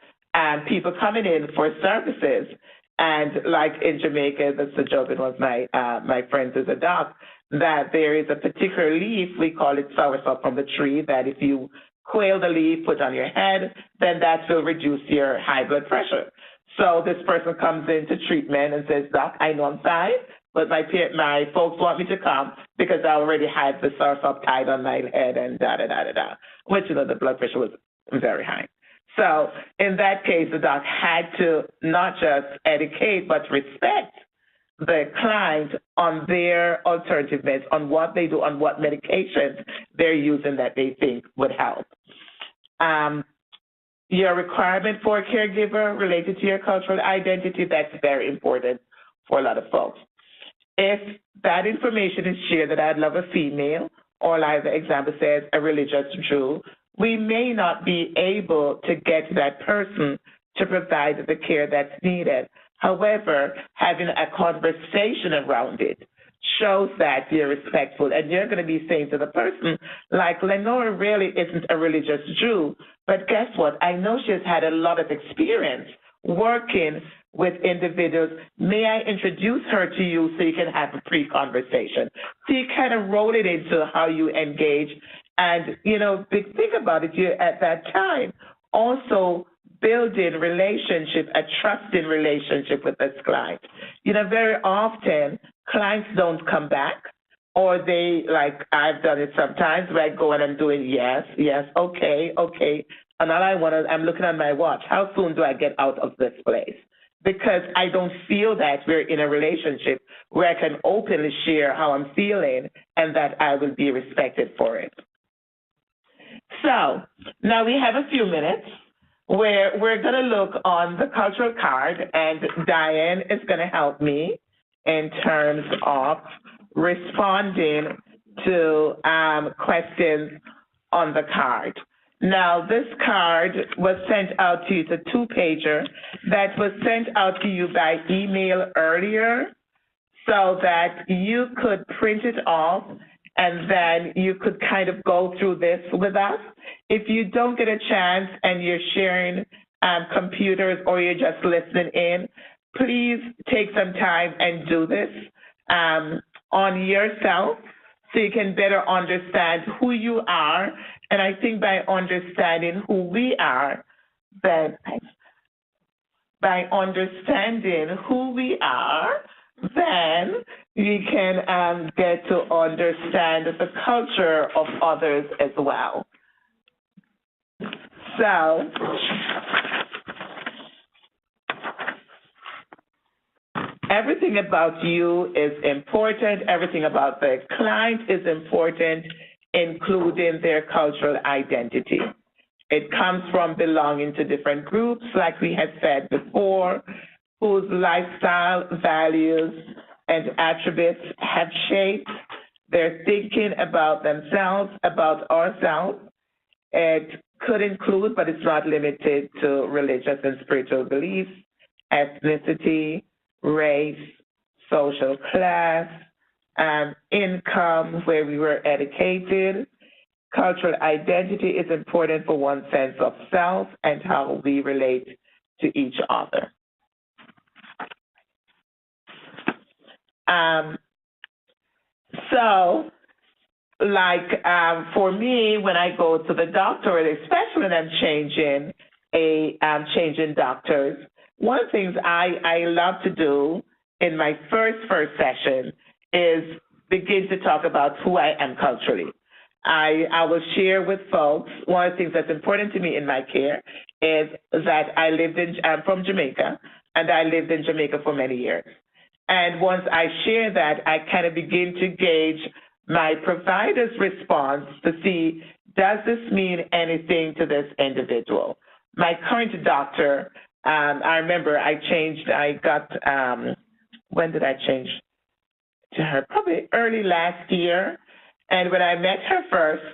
people coming in for services. And like in Jamaica, that's the joke, it was my friends is a doc, that there is a particular leaf, we call it soursop from the tree, that if you quail the leaf, put on your head, then that will reduce your high blood pressure. So this person comes into treatment and says, Doc, I know I'm fine, but my folks want me to come because I already had the soursop tied on my head and da-da-da-da-da, which, you know, the blood pressure was very high. So in that case, the doc had to not just educate, but respect the client on their alternative meds, on what they do, on what medications they're using that they think would help. Your requirement for a caregiver related to your cultural identity, that's very important for a lot of folks. If that information is shared that I'd love a female, or like the example says, a religious Jew, we may not be able to get that person to provide the care that's needed. However, having a conversation around it shows that you're respectful, and you're going to be saying to the person, like, Lenore really isn't a religious Jew, but guess what? I know she's had a lot of experience working with individuals. May I introduce her to you so you can have a pre-conversation? So you kind of roll it into how you engage. And, you know, think about it, you at that time also building relationship, a trusting relationship with this client. You know, very often clients don't come back or they, like I've done it sometimes, where I go and I'm doing yes, okay, and all I'm looking at my watch. How soon do I get out of this place? Because I don't feel that we're in a relationship where I can openly share how I'm feeling and that I will be respected for it. So now we have a few minutes where we're going to look on the cultural card, and Diane is going to help me in terms of responding to questions on the card. Now, this card was sent out to you. It's a two-pager that was sent out to you by email earlier so that you could print it off and then you could kind of go through this with us. If you don't get a chance and you're sharing computers or you're just listening in, please take some time and do this on yourself so you can better understand who you are. And I think by understanding who we are, then we can get to understand the culture of others as well. So, everything about you is important. Everything about the client is important, including their cultural identity. It comes from belonging to different groups, like we had said before, whose lifestyle, values, and attributes have shaped their thinking about themselves, about ourselves. It could include, but it's not limited to, religious and spiritual beliefs, ethnicity, race, social class, income, where we were educated. Cultural identity is important for one's sense of self and how we relate to each other. For me, when I go to the doctor, especially when I'm changing doctors, one of the things I love to do in my first session is begin to talk about who I am culturally. I will share with folks, one of the things that's important to me in my care is that I'm from Jamaica, and I lived in Jamaica for many years. And once I share that, I kind of begin to gauge my provider's response to see, does this mean anything to this individual? My current doctor, I remember when did I change to her? Probably early last year. And when I met her first,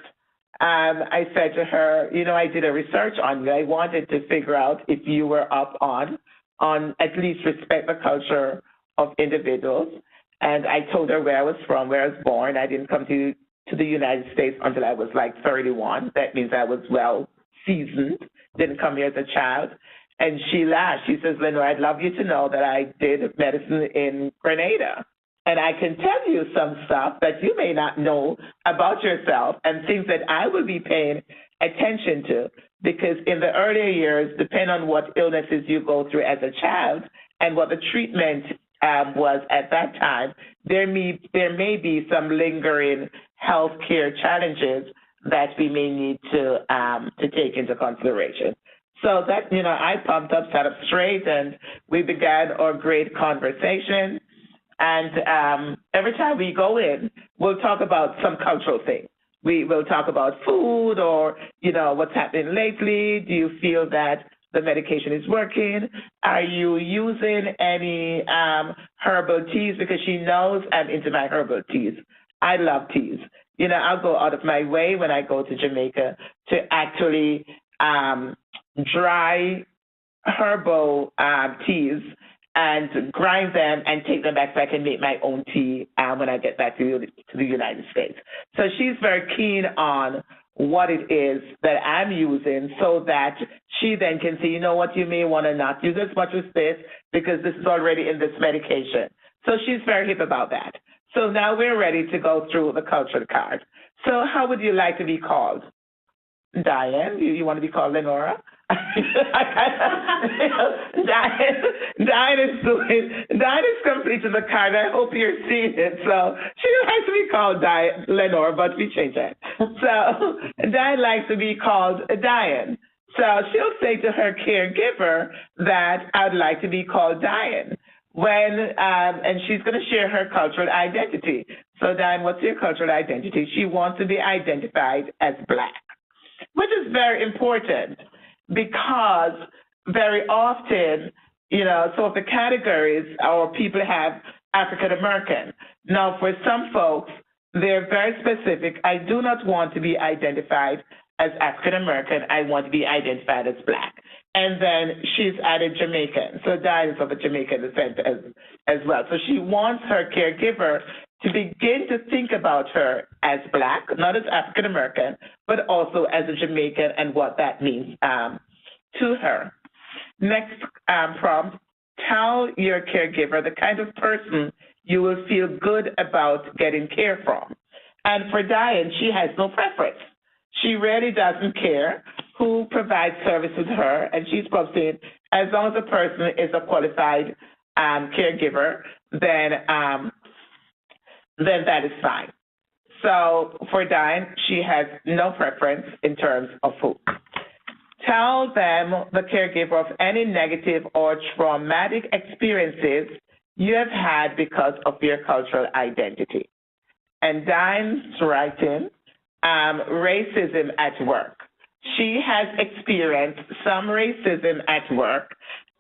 I said to her, I did a research on you. I wanted to figure out if you were up on at least respect the culture of individuals. And I told her where I was from, where I was born. I didn't come to the United States until I was like 31. That means I was well seasoned, didn't come here as a child. And she laughed. She says, Lenore, I'd love you to know that I did medicine in Grenada. And I can tell you some stuff that you may not know about yourself and things that I will be paying attention to, because in the earlier years, depending on what illnesses you go through as a child and what the treatment was at that time, there may be some lingering health care challenges that we may need to take into consideration. So that, I pumped up, sat up straight, and we began our great conversation. And every time we go in, we'll talk about some cultural thing. We will talk about food or, what's happening lately. Do you feel that the medication is working? Are you using any herbal teas? Because she knows I'm into my herbal teas. I love teas. I'll go out of my way when I go to Jamaica to actually dry herbal teas and grind them and take them back so I can make my own tea when I get back to the United States. So she's very keen on what it is that I'm using so that she then can say, what, you may want to not use as much as this because this is already in this medication. So she's very hip about that. So now we're ready to go through the cultural card. So how would you like to be called? Diane, you want to be called Lenora? Diane is completing the card. I hope you're seeing it. So she likes to be called Lenore, but we changed that. So Diane likes to be called Diane. So she'll say to her caregiver that I'd like to be called Diane. And she's going to share her cultural identity. So Diane, what's your cultural identity? She wants to be identified as Black, which is very important because very often, so the categories or people have African American. Now, for some folks, they're very specific. I do not want to be identified as African American. I want to be identified as Black. And then she's added Jamaican. So Diane is of a Jamaican descent as well. So she wants her caregiver to begin to think about her as Black, not as African American, but also as a Jamaican and what that means to her. Next prompt, tell your caregiver the kind of person you will feel good about getting care from. And for Diane, she has no preference. She really doesn't care who provides service with her, and she's probably saying, as long as the person is a qualified caregiver, then that is fine. So for Diane, she has no preference in terms of who. Tell them, the caregiver, of any negative or traumatic experiences you have had because of your cultural identity. And Diane's writing, racism at work. She has experienced some racism at work,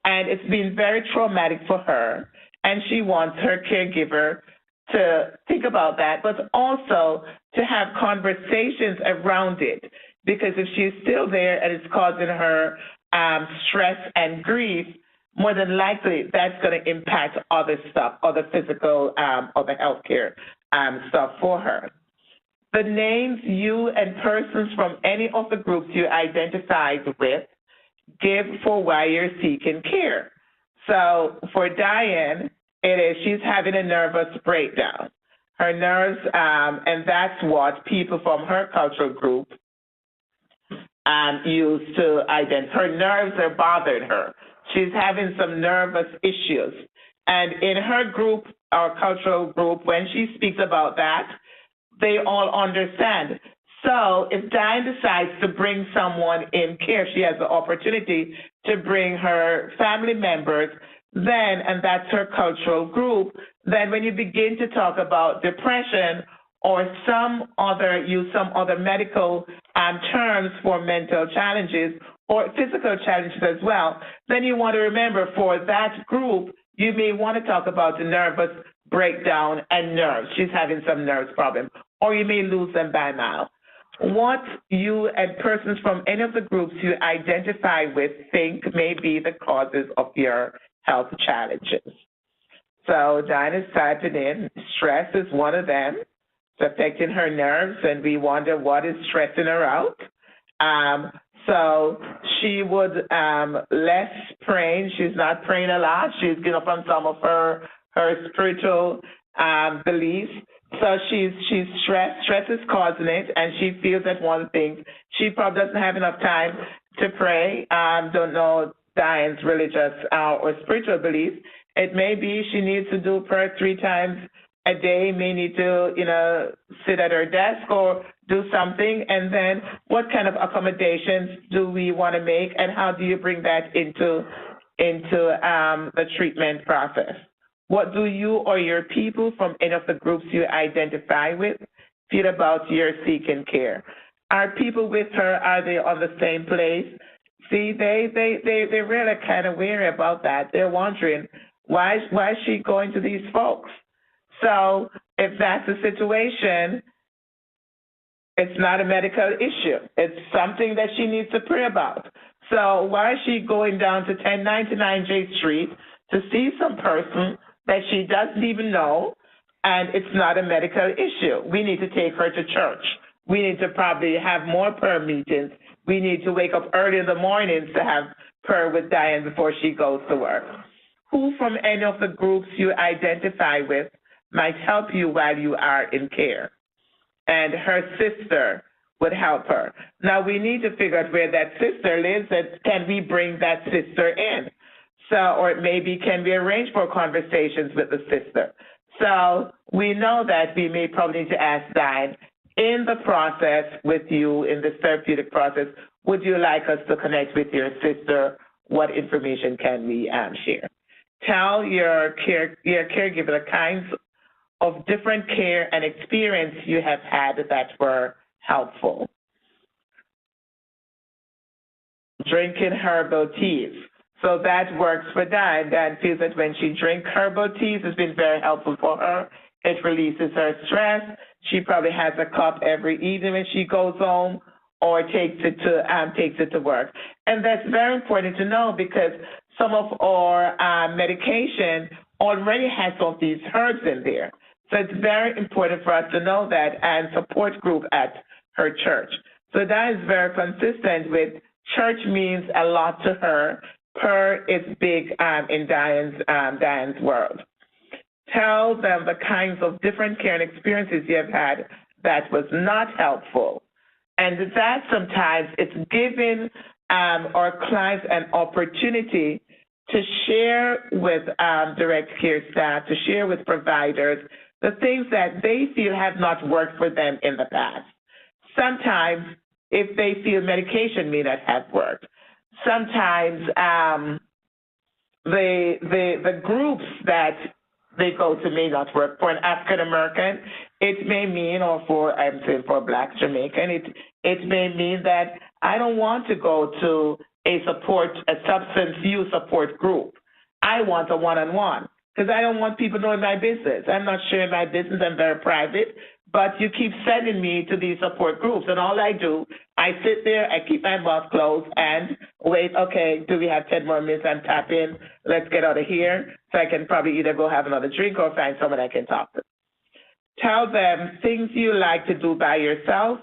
and it's been very traumatic for her, and she wants her caregiver to think about that, but also to have conversations around it, because if she's still there and it's causing her stress and grief, more than likely that's going to impact other stuff, other physical, other healthcare stuff for her. The names you and persons from any of the groups you identified with give for why you're seeking care. So for Diane, she's having a nervous breakdown. Her nerves, and that's what people from her cultural group used to identify. Her nerves are bothering her. She's having some nervous issues. And in her group, our cultural group, when she speaks about that, they all understand. So if Diane decides to bring someone in care, she has the opportunity to bring her family members, then, and that's her cultural group, then when you begin to talk about depression or use some other medical terms for mental challenges or physical challenges as well, then you want to remember for that group, you may want to talk about the nervous breakdown and nerves. She's having some nerves problem, or you may lose them by now. What you and persons from any of the groups you identify with think may be the causes of your health challenges. So Diane is typing in, stress is one of them. It's affecting her nerves, and we wonder what is stressing her out. So she would less praying. She's not praying a lot. She's giving up on some of her spiritual beliefs. So she's stressed. Stress is causing it, and she feels that one thing. She probably doesn't have enough time to pray. Don't know Diane's religious or spiritual beliefs. It may be she needs to do prayer 3 times a day, may need to, sit at her desk or do something. And then what kind of accommodations do we want to make, and how do you bring that into the treatment process? What do you or your people from any of the groups you identify with feel about your seeking care? Are people with her, are they on the same place? See, they're really kind of weary about that. They're wondering, why is she going to these folks? So if that's the situation, it's not a medical issue. It's something that she needs to pray about. So why is she going down to 1099 J Street to see some person that she doesn't even know, and it's not a medical issue? We need to take her to church. We need to probably have more prayer meetings. We need to wake up early in the mornings to have prayer with Diane before she goes to work. Who from any of the groups you identify with might help you while you are in care? And her sister would help her. Now, we need to figure out where that sister lives, and can we bring that sister in? So, or maybe can we arrange for conversations with the sister? So we know that we may probably need to ask Diane, in the process with you, in this therapeutic process, would you like us to connect with your sister? What information can we share? Tell your caregiver the kinds of different care and experience you have had that were helpful. Drinking herbal teas. So that works for Diane. Diane feels that when she drinks herbal teas, it's been very helpful for her. It releases her stress. She probably has a cup every evening when she goes home or takes it to work. And that's very important to know because some of our medication already has some of these herbs in there. So it's very important for us to know that, and support group at her church. So that is very consistent with church means a lot to her. Per is big in Diane's world. Tell them the kinds of different care and experiences you have had that was not helpful. And that sometimes it's giving our clients an opportunity to share with direct care staff, to share with providers, the things that they feel have not worked for them in the past. Sometimes, if they feel medication may not have worked, sometimes the groups that they go to may not work. For an African American, it may mean, or for I'm saying for a Black Jamaican, it may mean that I don't want to go to a substance use support group. I want a one-on-one. Because I don't want people knowing my business. I'm not sharing my business. I'm very private. But you keep sending me to these support groups. And all I do, I sit there, I keep my mouth closed and wait, okay, do we have 10 more minutes? I'm tapping. Let's get out of here. So I can probably either go have another drink or find someone I can talk to. Tell them things you like to do by yourself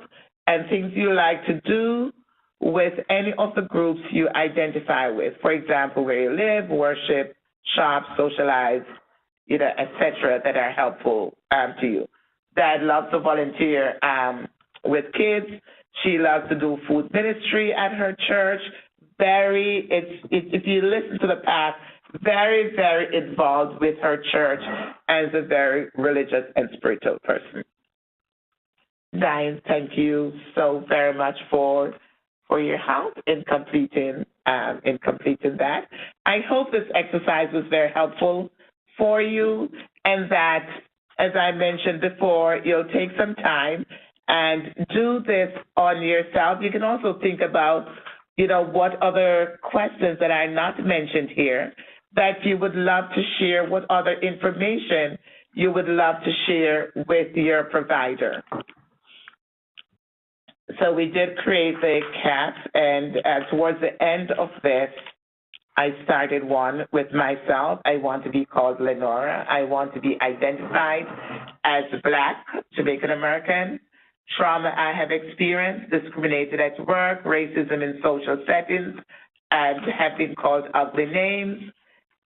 and things you like to do with any of the groups you identify with. For example, where you live, worship, shop, socialize, et cetera, that are helpful to you. Dad loves to volunteer with kids. She loves to do food ministry at her church. If you listen to the past, very, very involved with her church and is a very religious and spiritual person. Diane, thank you so very much for your help in completing that. I hope this exercise was very helpful for you and that, as I mentioned before, you'll take some time and do this on yourself. You can also think about, what other questions that are not mentioned here that you would love to share, what other information you would love to share with your provider. So we did create the CAP, and towards the end of this, I started one with myself. I want to be called Lenora. I want to be identified as Black, Jamaican American. Trauma I have experienced, discriminated at work, racism in social settings, and have been called ugly names.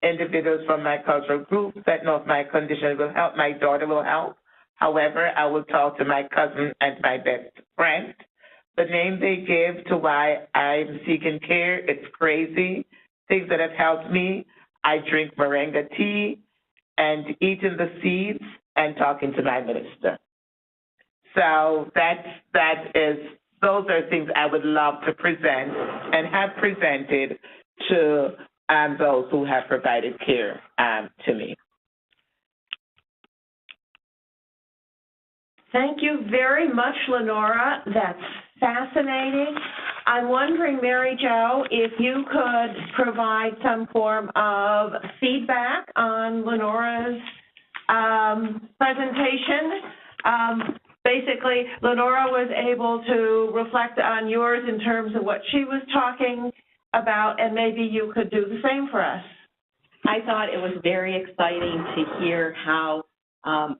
Individuals from my cultural group that know if my condition will help, my daughter will help. However, I will talk to my cousin and my best friend. The name they give to why I'm seeking care, it's crazy. Things that have helped me, I drink moringa tea and eating the seeds and talking to my minister. So those are things I would love to present and have presented to those who have provided care to me. Thank you very much, Lenora. That's fascinating. I'm wondering, Mary Jo, if you could provide some form of feedback on Lenora's presentation. Basically, Lenora was able to reflect on yours in terms of what she was talking about, and maybe you could do the same for us. I thought it was very exciting to hear how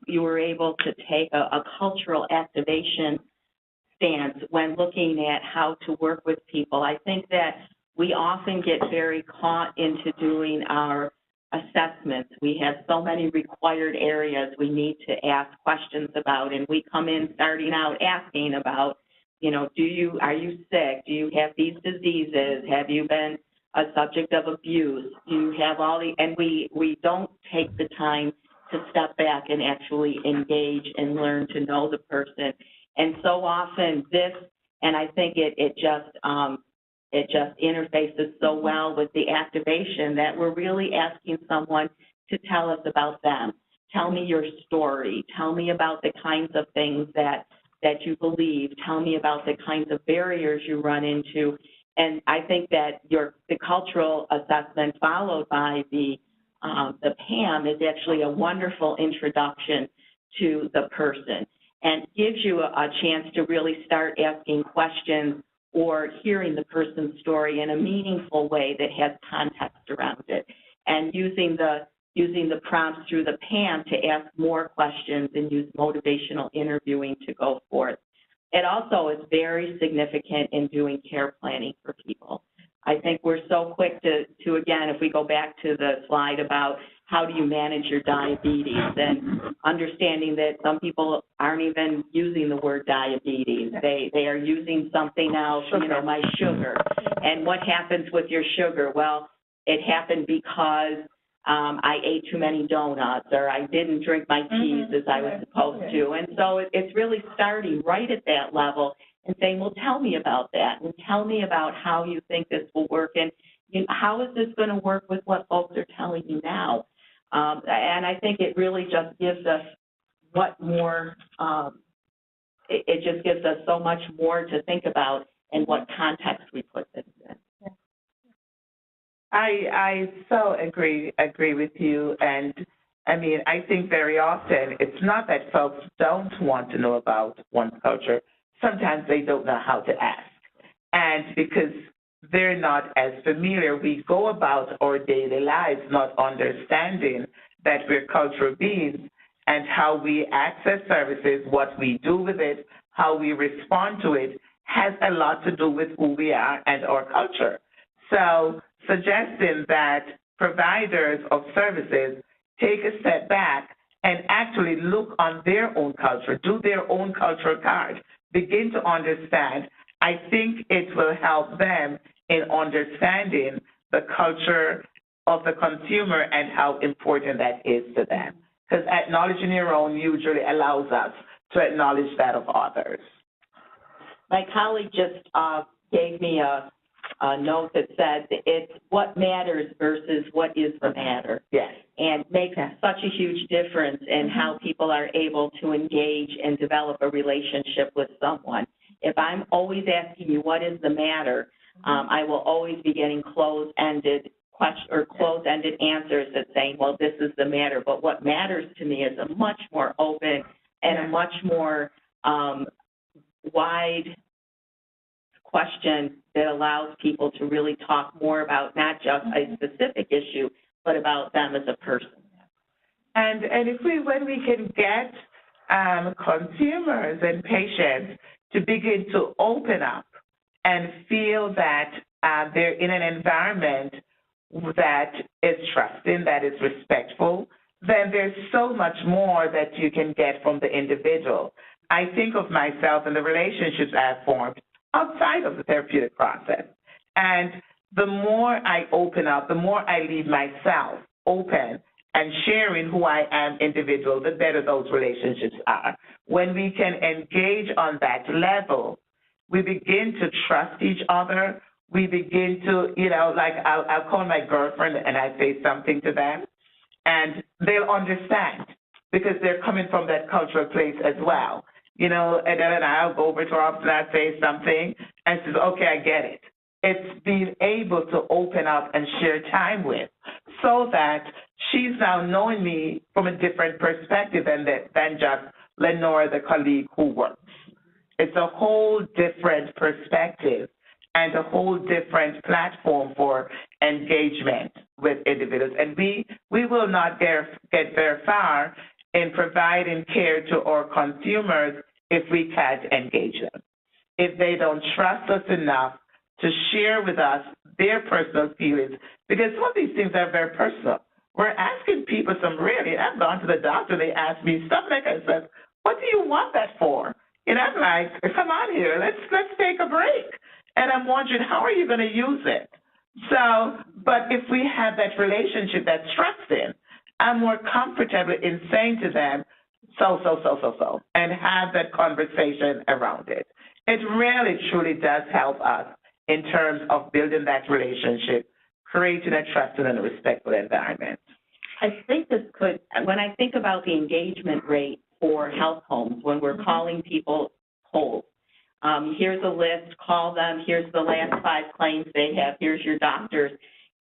you were able to take a cultural activation stance when looking at how to work with people. I think that we often get very caught into doing our assessments. We have so many required areas we need to ask questions about, and we come in starting out asking about, are you sick? Do you have these diseases? Have you been a subject of abuse? Do you have and we don't take the time to step back and actually engage and learn to know the person. And so often this, and I think it just interfaces so well with the activation that we're really asking someone to tell us about them. Tell me your story. Tell me about the kinds of things that you believe. Tell me about the kinds of barriers you run into. And I think that the cultural assessment followed by the PAM is actually a wonderful introduction to the person and gives you a chance to really start asking questions or hearing the person's story in a meaningful way that has context around it, and using the prompts through the PAM to ask more questions and use motivational interviewing to go forth. It also is very significant in doing care planning for people. I think we're so quick to again, if we go back to the slide about how do you manage your diabetes, and understanding that some people aren't even using the word diabetes. They are using something else, you know, my sugar. And what happens with your sugar? Well, it happened because I ate too many donuts, or I didn't drink my teas as I was supposed to. And so it's really starting right at that level and saying, well, tell me about that, and tell me about how you think this will work, and you know, how is this going to work with what folks are telling you now? And I think it really just gives us what more, it just gives us so much more to think about and what context we put this in. I so agree with you, and I mean, I think very often it's not that folks don't want to know about one's culture. Sometimes they don't know how to ask, and because they're not as familiar, we go about our daily lives not understanding that we're cultural beings, and how we access services, what we do with it, how we respond to it, has a lot to do with who we are and our culture. So suggesting that providers of services take a step back and actually look on their own culture, do their own cultural card, begin to understand, I think it will help them in understanding the culture of the consumer and how important that is to them. Because acknowledging your own usually allows us to acknowledge that of others. My colleague just gave me a note that said it's what matters versus what is the matter. Yes. And makes such a huge difference in how people are able to engage and develop a relationship with someone. If I'm always asking you what is the matter, I will always be getting closed-ended questions or closed-ended answers that saying, well, this is the matter. But what matters to me is a much more open and a much more wide question that allows people to really talk more about not just a specific issue, but about them as a person. And when we can get consumers and patients to begin to open up and feel that they're in an environment that is trusting, that is respectful, then there's so much more that you can get from the individual. I think of myself and the relationships I've formed outside of the therapeutic process. And the more I open up, the more I leave myself open and sharing who I am individual, the better those relationships are. When we can engage on that level, we begin to trust each other. We begin to, you know, like I'll call my girlfriend and I say something to them, and they'll understand because they're coming from that cultural place as well. You know, and then I'll go over to her office and I'll say something, and she says, okay, I get it. It's being able to open up and share time with, so that she's now knowing me from a different perspective than just Lenore, the colleague who works. It's a whole different perspective and a whole different platform for engagement with individuals. And we will not get very far in providing care to our consumers if we can't engage them, if they don't trust us enough to share with us their personal feelings, because some of these things are very personal. We're asking people I've gone to the doctor, they ask me stuff like I said, what do you want that for? And I'm like, come on here, let's take a break. And I'm wondering, how are you going to use it? So, but if we have that relationship that's trusting, I'm more comfortable in saying to them, so, and have that conversation around it. It really, truly does help us in terms of building that relationship, creating a trusting and a respectful environment. I think this could, when I think about the engagement rate for health homes, when we're calling people cold, here's a list, call them, here's the last 5 claims they have, here's your doctors,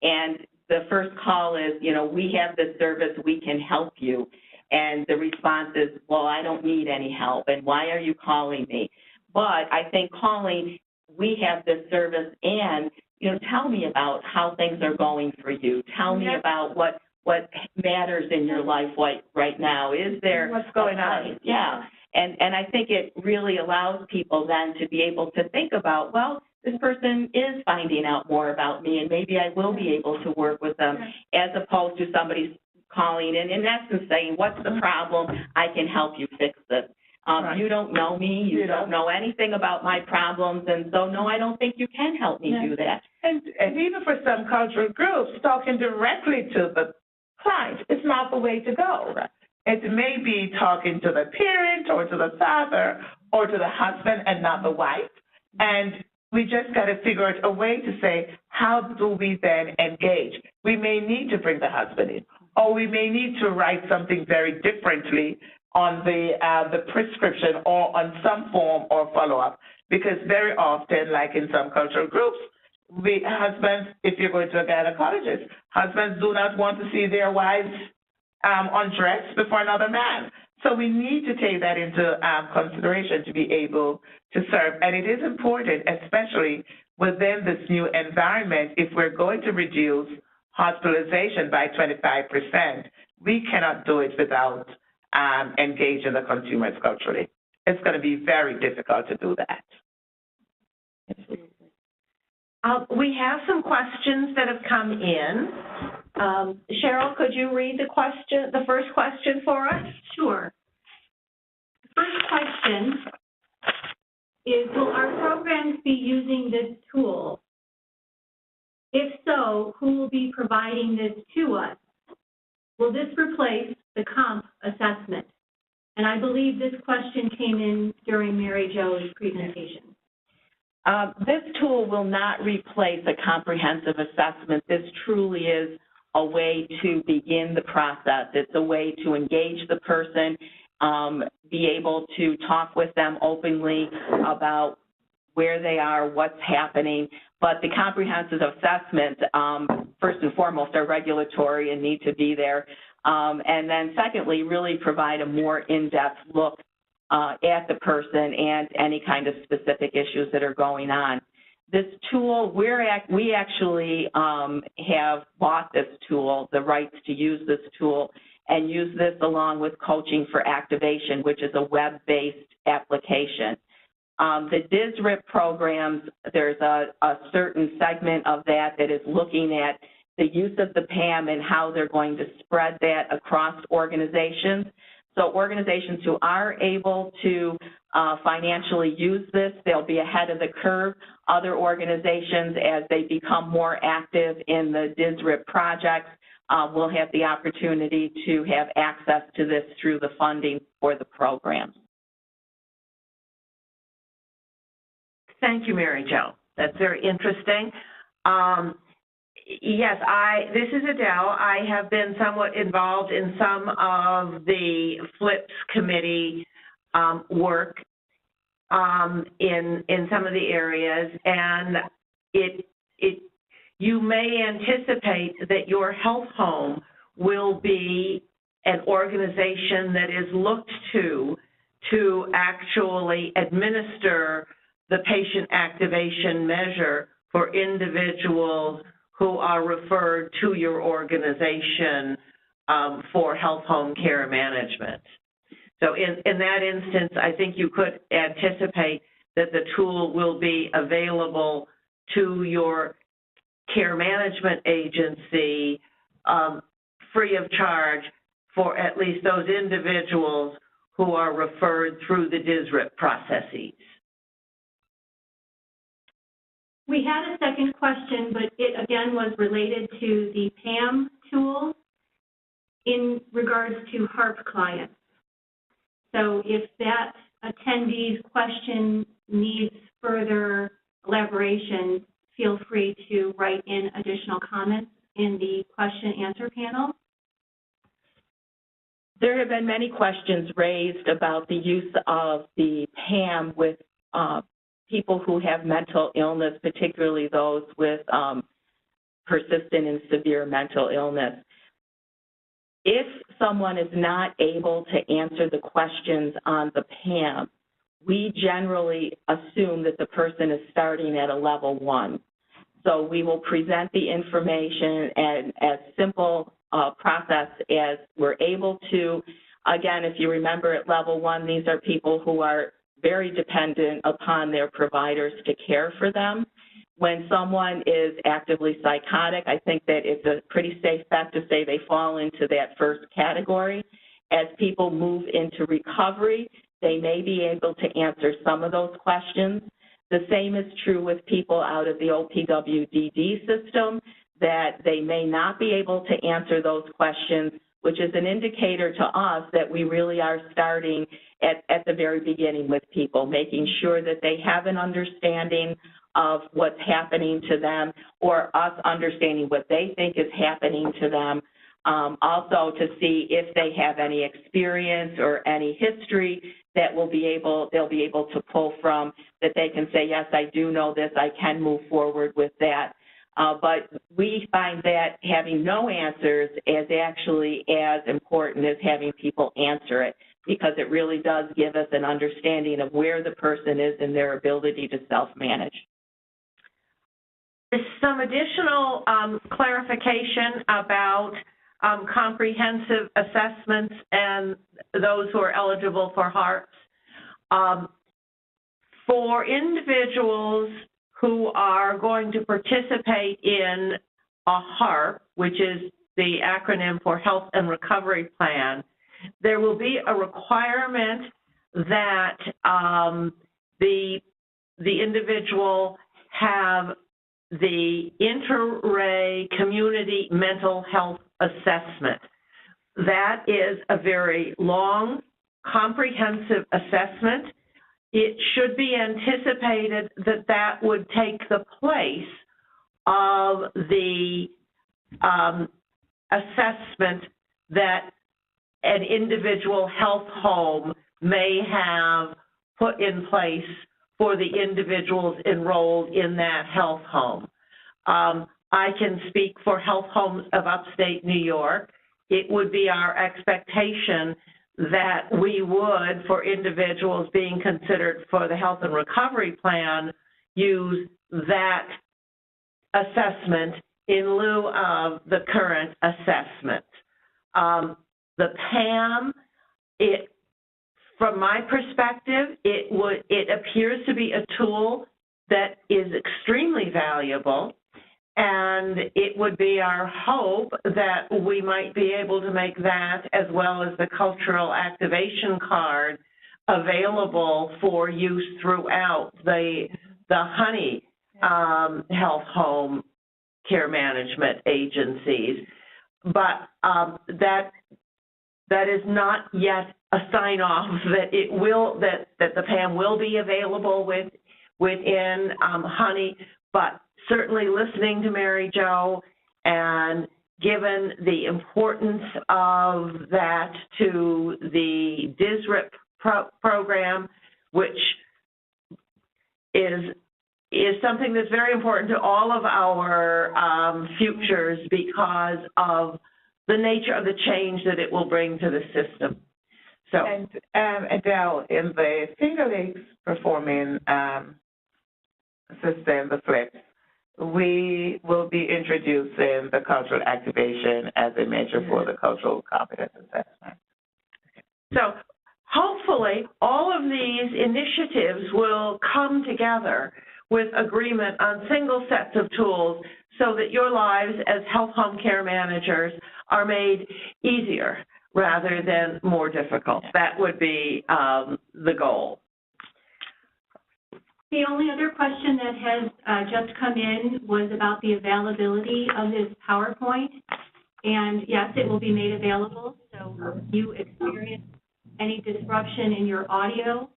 and the first call is, you know, we have this service, we can help you, and the response is, well, I don't need any help, and why are you calling me? But I think calling, we have this service, and, you know, tell me about how things are going for you. Tell me about what matters in your life right now. Is there what's going on? Yeah, and I think it really allows people then to be able to think about, well, this person is finding out more about me, and maybe I will be able to work with them, as opposed to somebody calling and in essence saying, what's the problem? I can help you fix this. You don't know me, you don't know anything about my problems, and so no, I don't think you can help me do that. And even for some cultural groups, talking directly to the client is not the way to go. Right. It may be talking to the parent or to the father or to the husband and not the wife. And we just got to figure out a way to say, how do we then engage? We may need to bring the husband in, or we may need to write something very differently on the prescription or on some form or follow-up, because very often, like in some cultural groups, husbands, if you're going to a gynecologist, husbands do not want to see their wives undressed before another man. So we need to take that into consideration to be able to serve. And it is important, especially within this new environment, if we're going to reduce hospitalization by 25%, we cannot do it without engaging the consumers culturally. It's going to be very difficult to do that. We have some questions that have come in. Cheryl, could you read the first question for us? Sure. The first question is, will our programs be using this tool? If so, who will be providing this to us? Will this replace the comp assessment? And I believe this question came in during Mary Jo's presentation. This tool will not replace a comprehensive assessment. This truly is a way to begin the process. It's a way to engage the person, be able to talk with them openly about where they are, what's happening. But the comprehensive assessments, first and foremost, are regulatory and need to be there. And then secondly, really provide a more in-depth look at the person and any kind of specific issues that are going on. This tool, we actually have bought this tool, the rights to use this tool, and use this along with Coaching for Activation, which is a web-based application. The DSRIP programs, there's a certain segment of that is looking at the use of the PAM and how they're going to spread that across organizations. So organizations who are able to financially use this, they'll be ahead of the curve. Other organizations, as they become more active in the DSRIP projects, will have the opportunity to have access to this through the funding for the programs. Thank you, Mary Jo. That's very interesting. Yes, this is Adele. I have been somewhat involved in some of the FLIPS committee work in some of the areas, and you may anticipate that your health home will be an organization that is looked to actually administer the patient activation measure for individuals who are referred to your organization for health home care management. So in that instance, I think you could anticipate that the tool will be available to your care management agency free of charge for at least those individuals who are referred through the DSRIP processes. We had a second question, but it again was related to the PAM tool. in regards to HARP clients. So if that attendee's question needs further elaboration, feel free to write in additional comments in the question-answer panel. There have been many questions raised about the use of the PAM with people who have mental illness, particularly those with persistent and severe mental illness. If someone is not able to answer the questions on the PAM, we generally assume that the person is starting at a level 1. So we will present the information and as simple process as we're able to. Again, if you remember at level 1, these are people who are very dependent upon their providers to care for them. When someone is actively psychotic, I think that it's a pretty safe bet to say they fall into that first category. As people move into recovery, they may be able to answer some of those questions. The same is true with people out of the OPWDD system, that they may not be able to answer those questions, which is an indicator to us that we really are starting at the very beginning with people, making sure that they have an understanding of what's happening to them, or us understanding what they think is happening to them. Also to see if they have any experience or any history that they'll be able to pull from, that they can say, yes, I do know this, I can move forward with that. But we find that having no answers is actually as important as having people answer it, because it really does give us an understanding of where the person is in their ability to self-manage. There's some additional clarification about comprehensive assessments and those who are eligible for HARPs. For individuals who are going to participate in a HARP, which is the acronym for Health and Recovery Plan, there will be a requirement that the individual have the Inter-Ray Community Mental Health Assessment. That is a very long, comprehensive assessment. It should be anticipated that that would take the place of the assessment that an individual health home may have put in place for the individuals enrolled in that health home. I can speak for health homes of upstate New York. It would be our expectation that we would, for individuals being considered for the Health and Recovery Plan, use that assessment in lieu of the current assessment. The PAM, from my perspective, it appears to be a tool that is extremely valuable, and it would be our hope that we might be able to make that, as well as the cultural activation card, available for use throughout the HWRI health home care management agencies. But that is not yet a sign-off that it will, that the PAM will be available within HWRI, but certainly listening to Mary Jo, and given the importance of that to the DSRIP program, which is something that's very important to all of our futures because of the nature of the change that it will bring to the system. So, and Adele, in the Finger Lakes performing system, the FLIPS, we will be introducing the cultural activation as a measure for the cultural competence assessment. So hopefully all of these initiatives will come together with agreement on single sets of tools so that your lives as health home care managers are made easier rather than more difficult. That would be the goal. The only other question that has just come in was about the availability of this PowerPoint. And yes, it will be made available, so if you experience any disruption in your audio,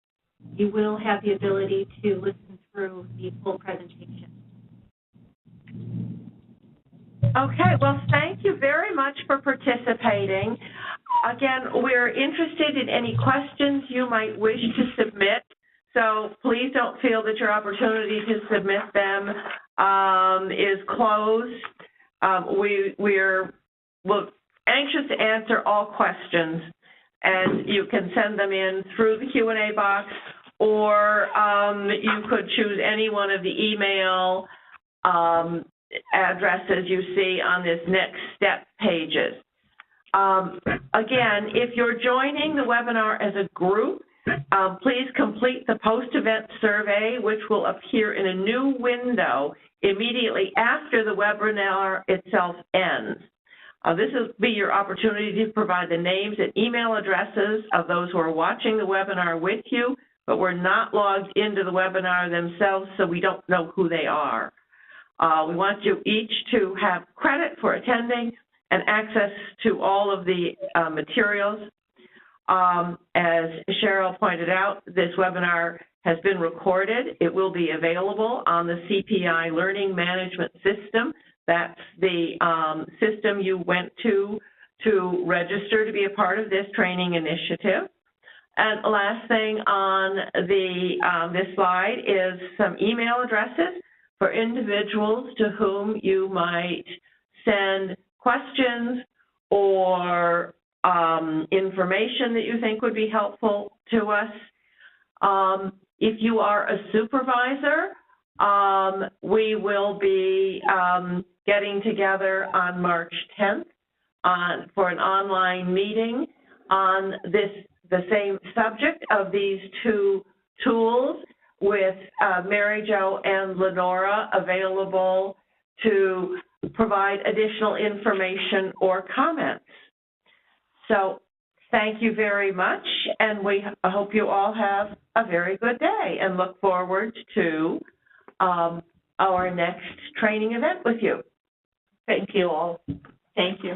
you will have the ability to listen through the full presentation. Okay, well, thank you very much for participating. Again, we're interested in any questions you might wish to submit, so please don't feel that your opportunity to submit them is closed. We're anxious to answer all questions, and you can send them in through the Q&A box, or you could choose any one of the email addresses you see on this next step pages. Again, if you're joining the webinar as a group, please complete the post-event survey, which will appear in a new window immediately after the webinar itself ends. This will be your opportunity to provide the names and email addresses of those who are watching the webinar with you, but were not logged into the webinar themselves, so we don't know who they are. We want you each to have credit for attending and access to all of the materials. As Cheryl pointed out, this webinar has been recorded. It will be available on the CPI Learning Management System. That's the system you went to register to be a part of this training initiative. And the last thing on this slide is some email addresses for individuals to whom you might send questions or information that you think would be helpful to us. If you are a supervisor, we will be getting together on March 10th for an online meeting on the same subject of these two tools, with Mary Jo and Lenora available to provide additional information or comments. So thank you very much, and I hope you all have a very good day and look forward to our next training event with you. Thank you all. Thank you.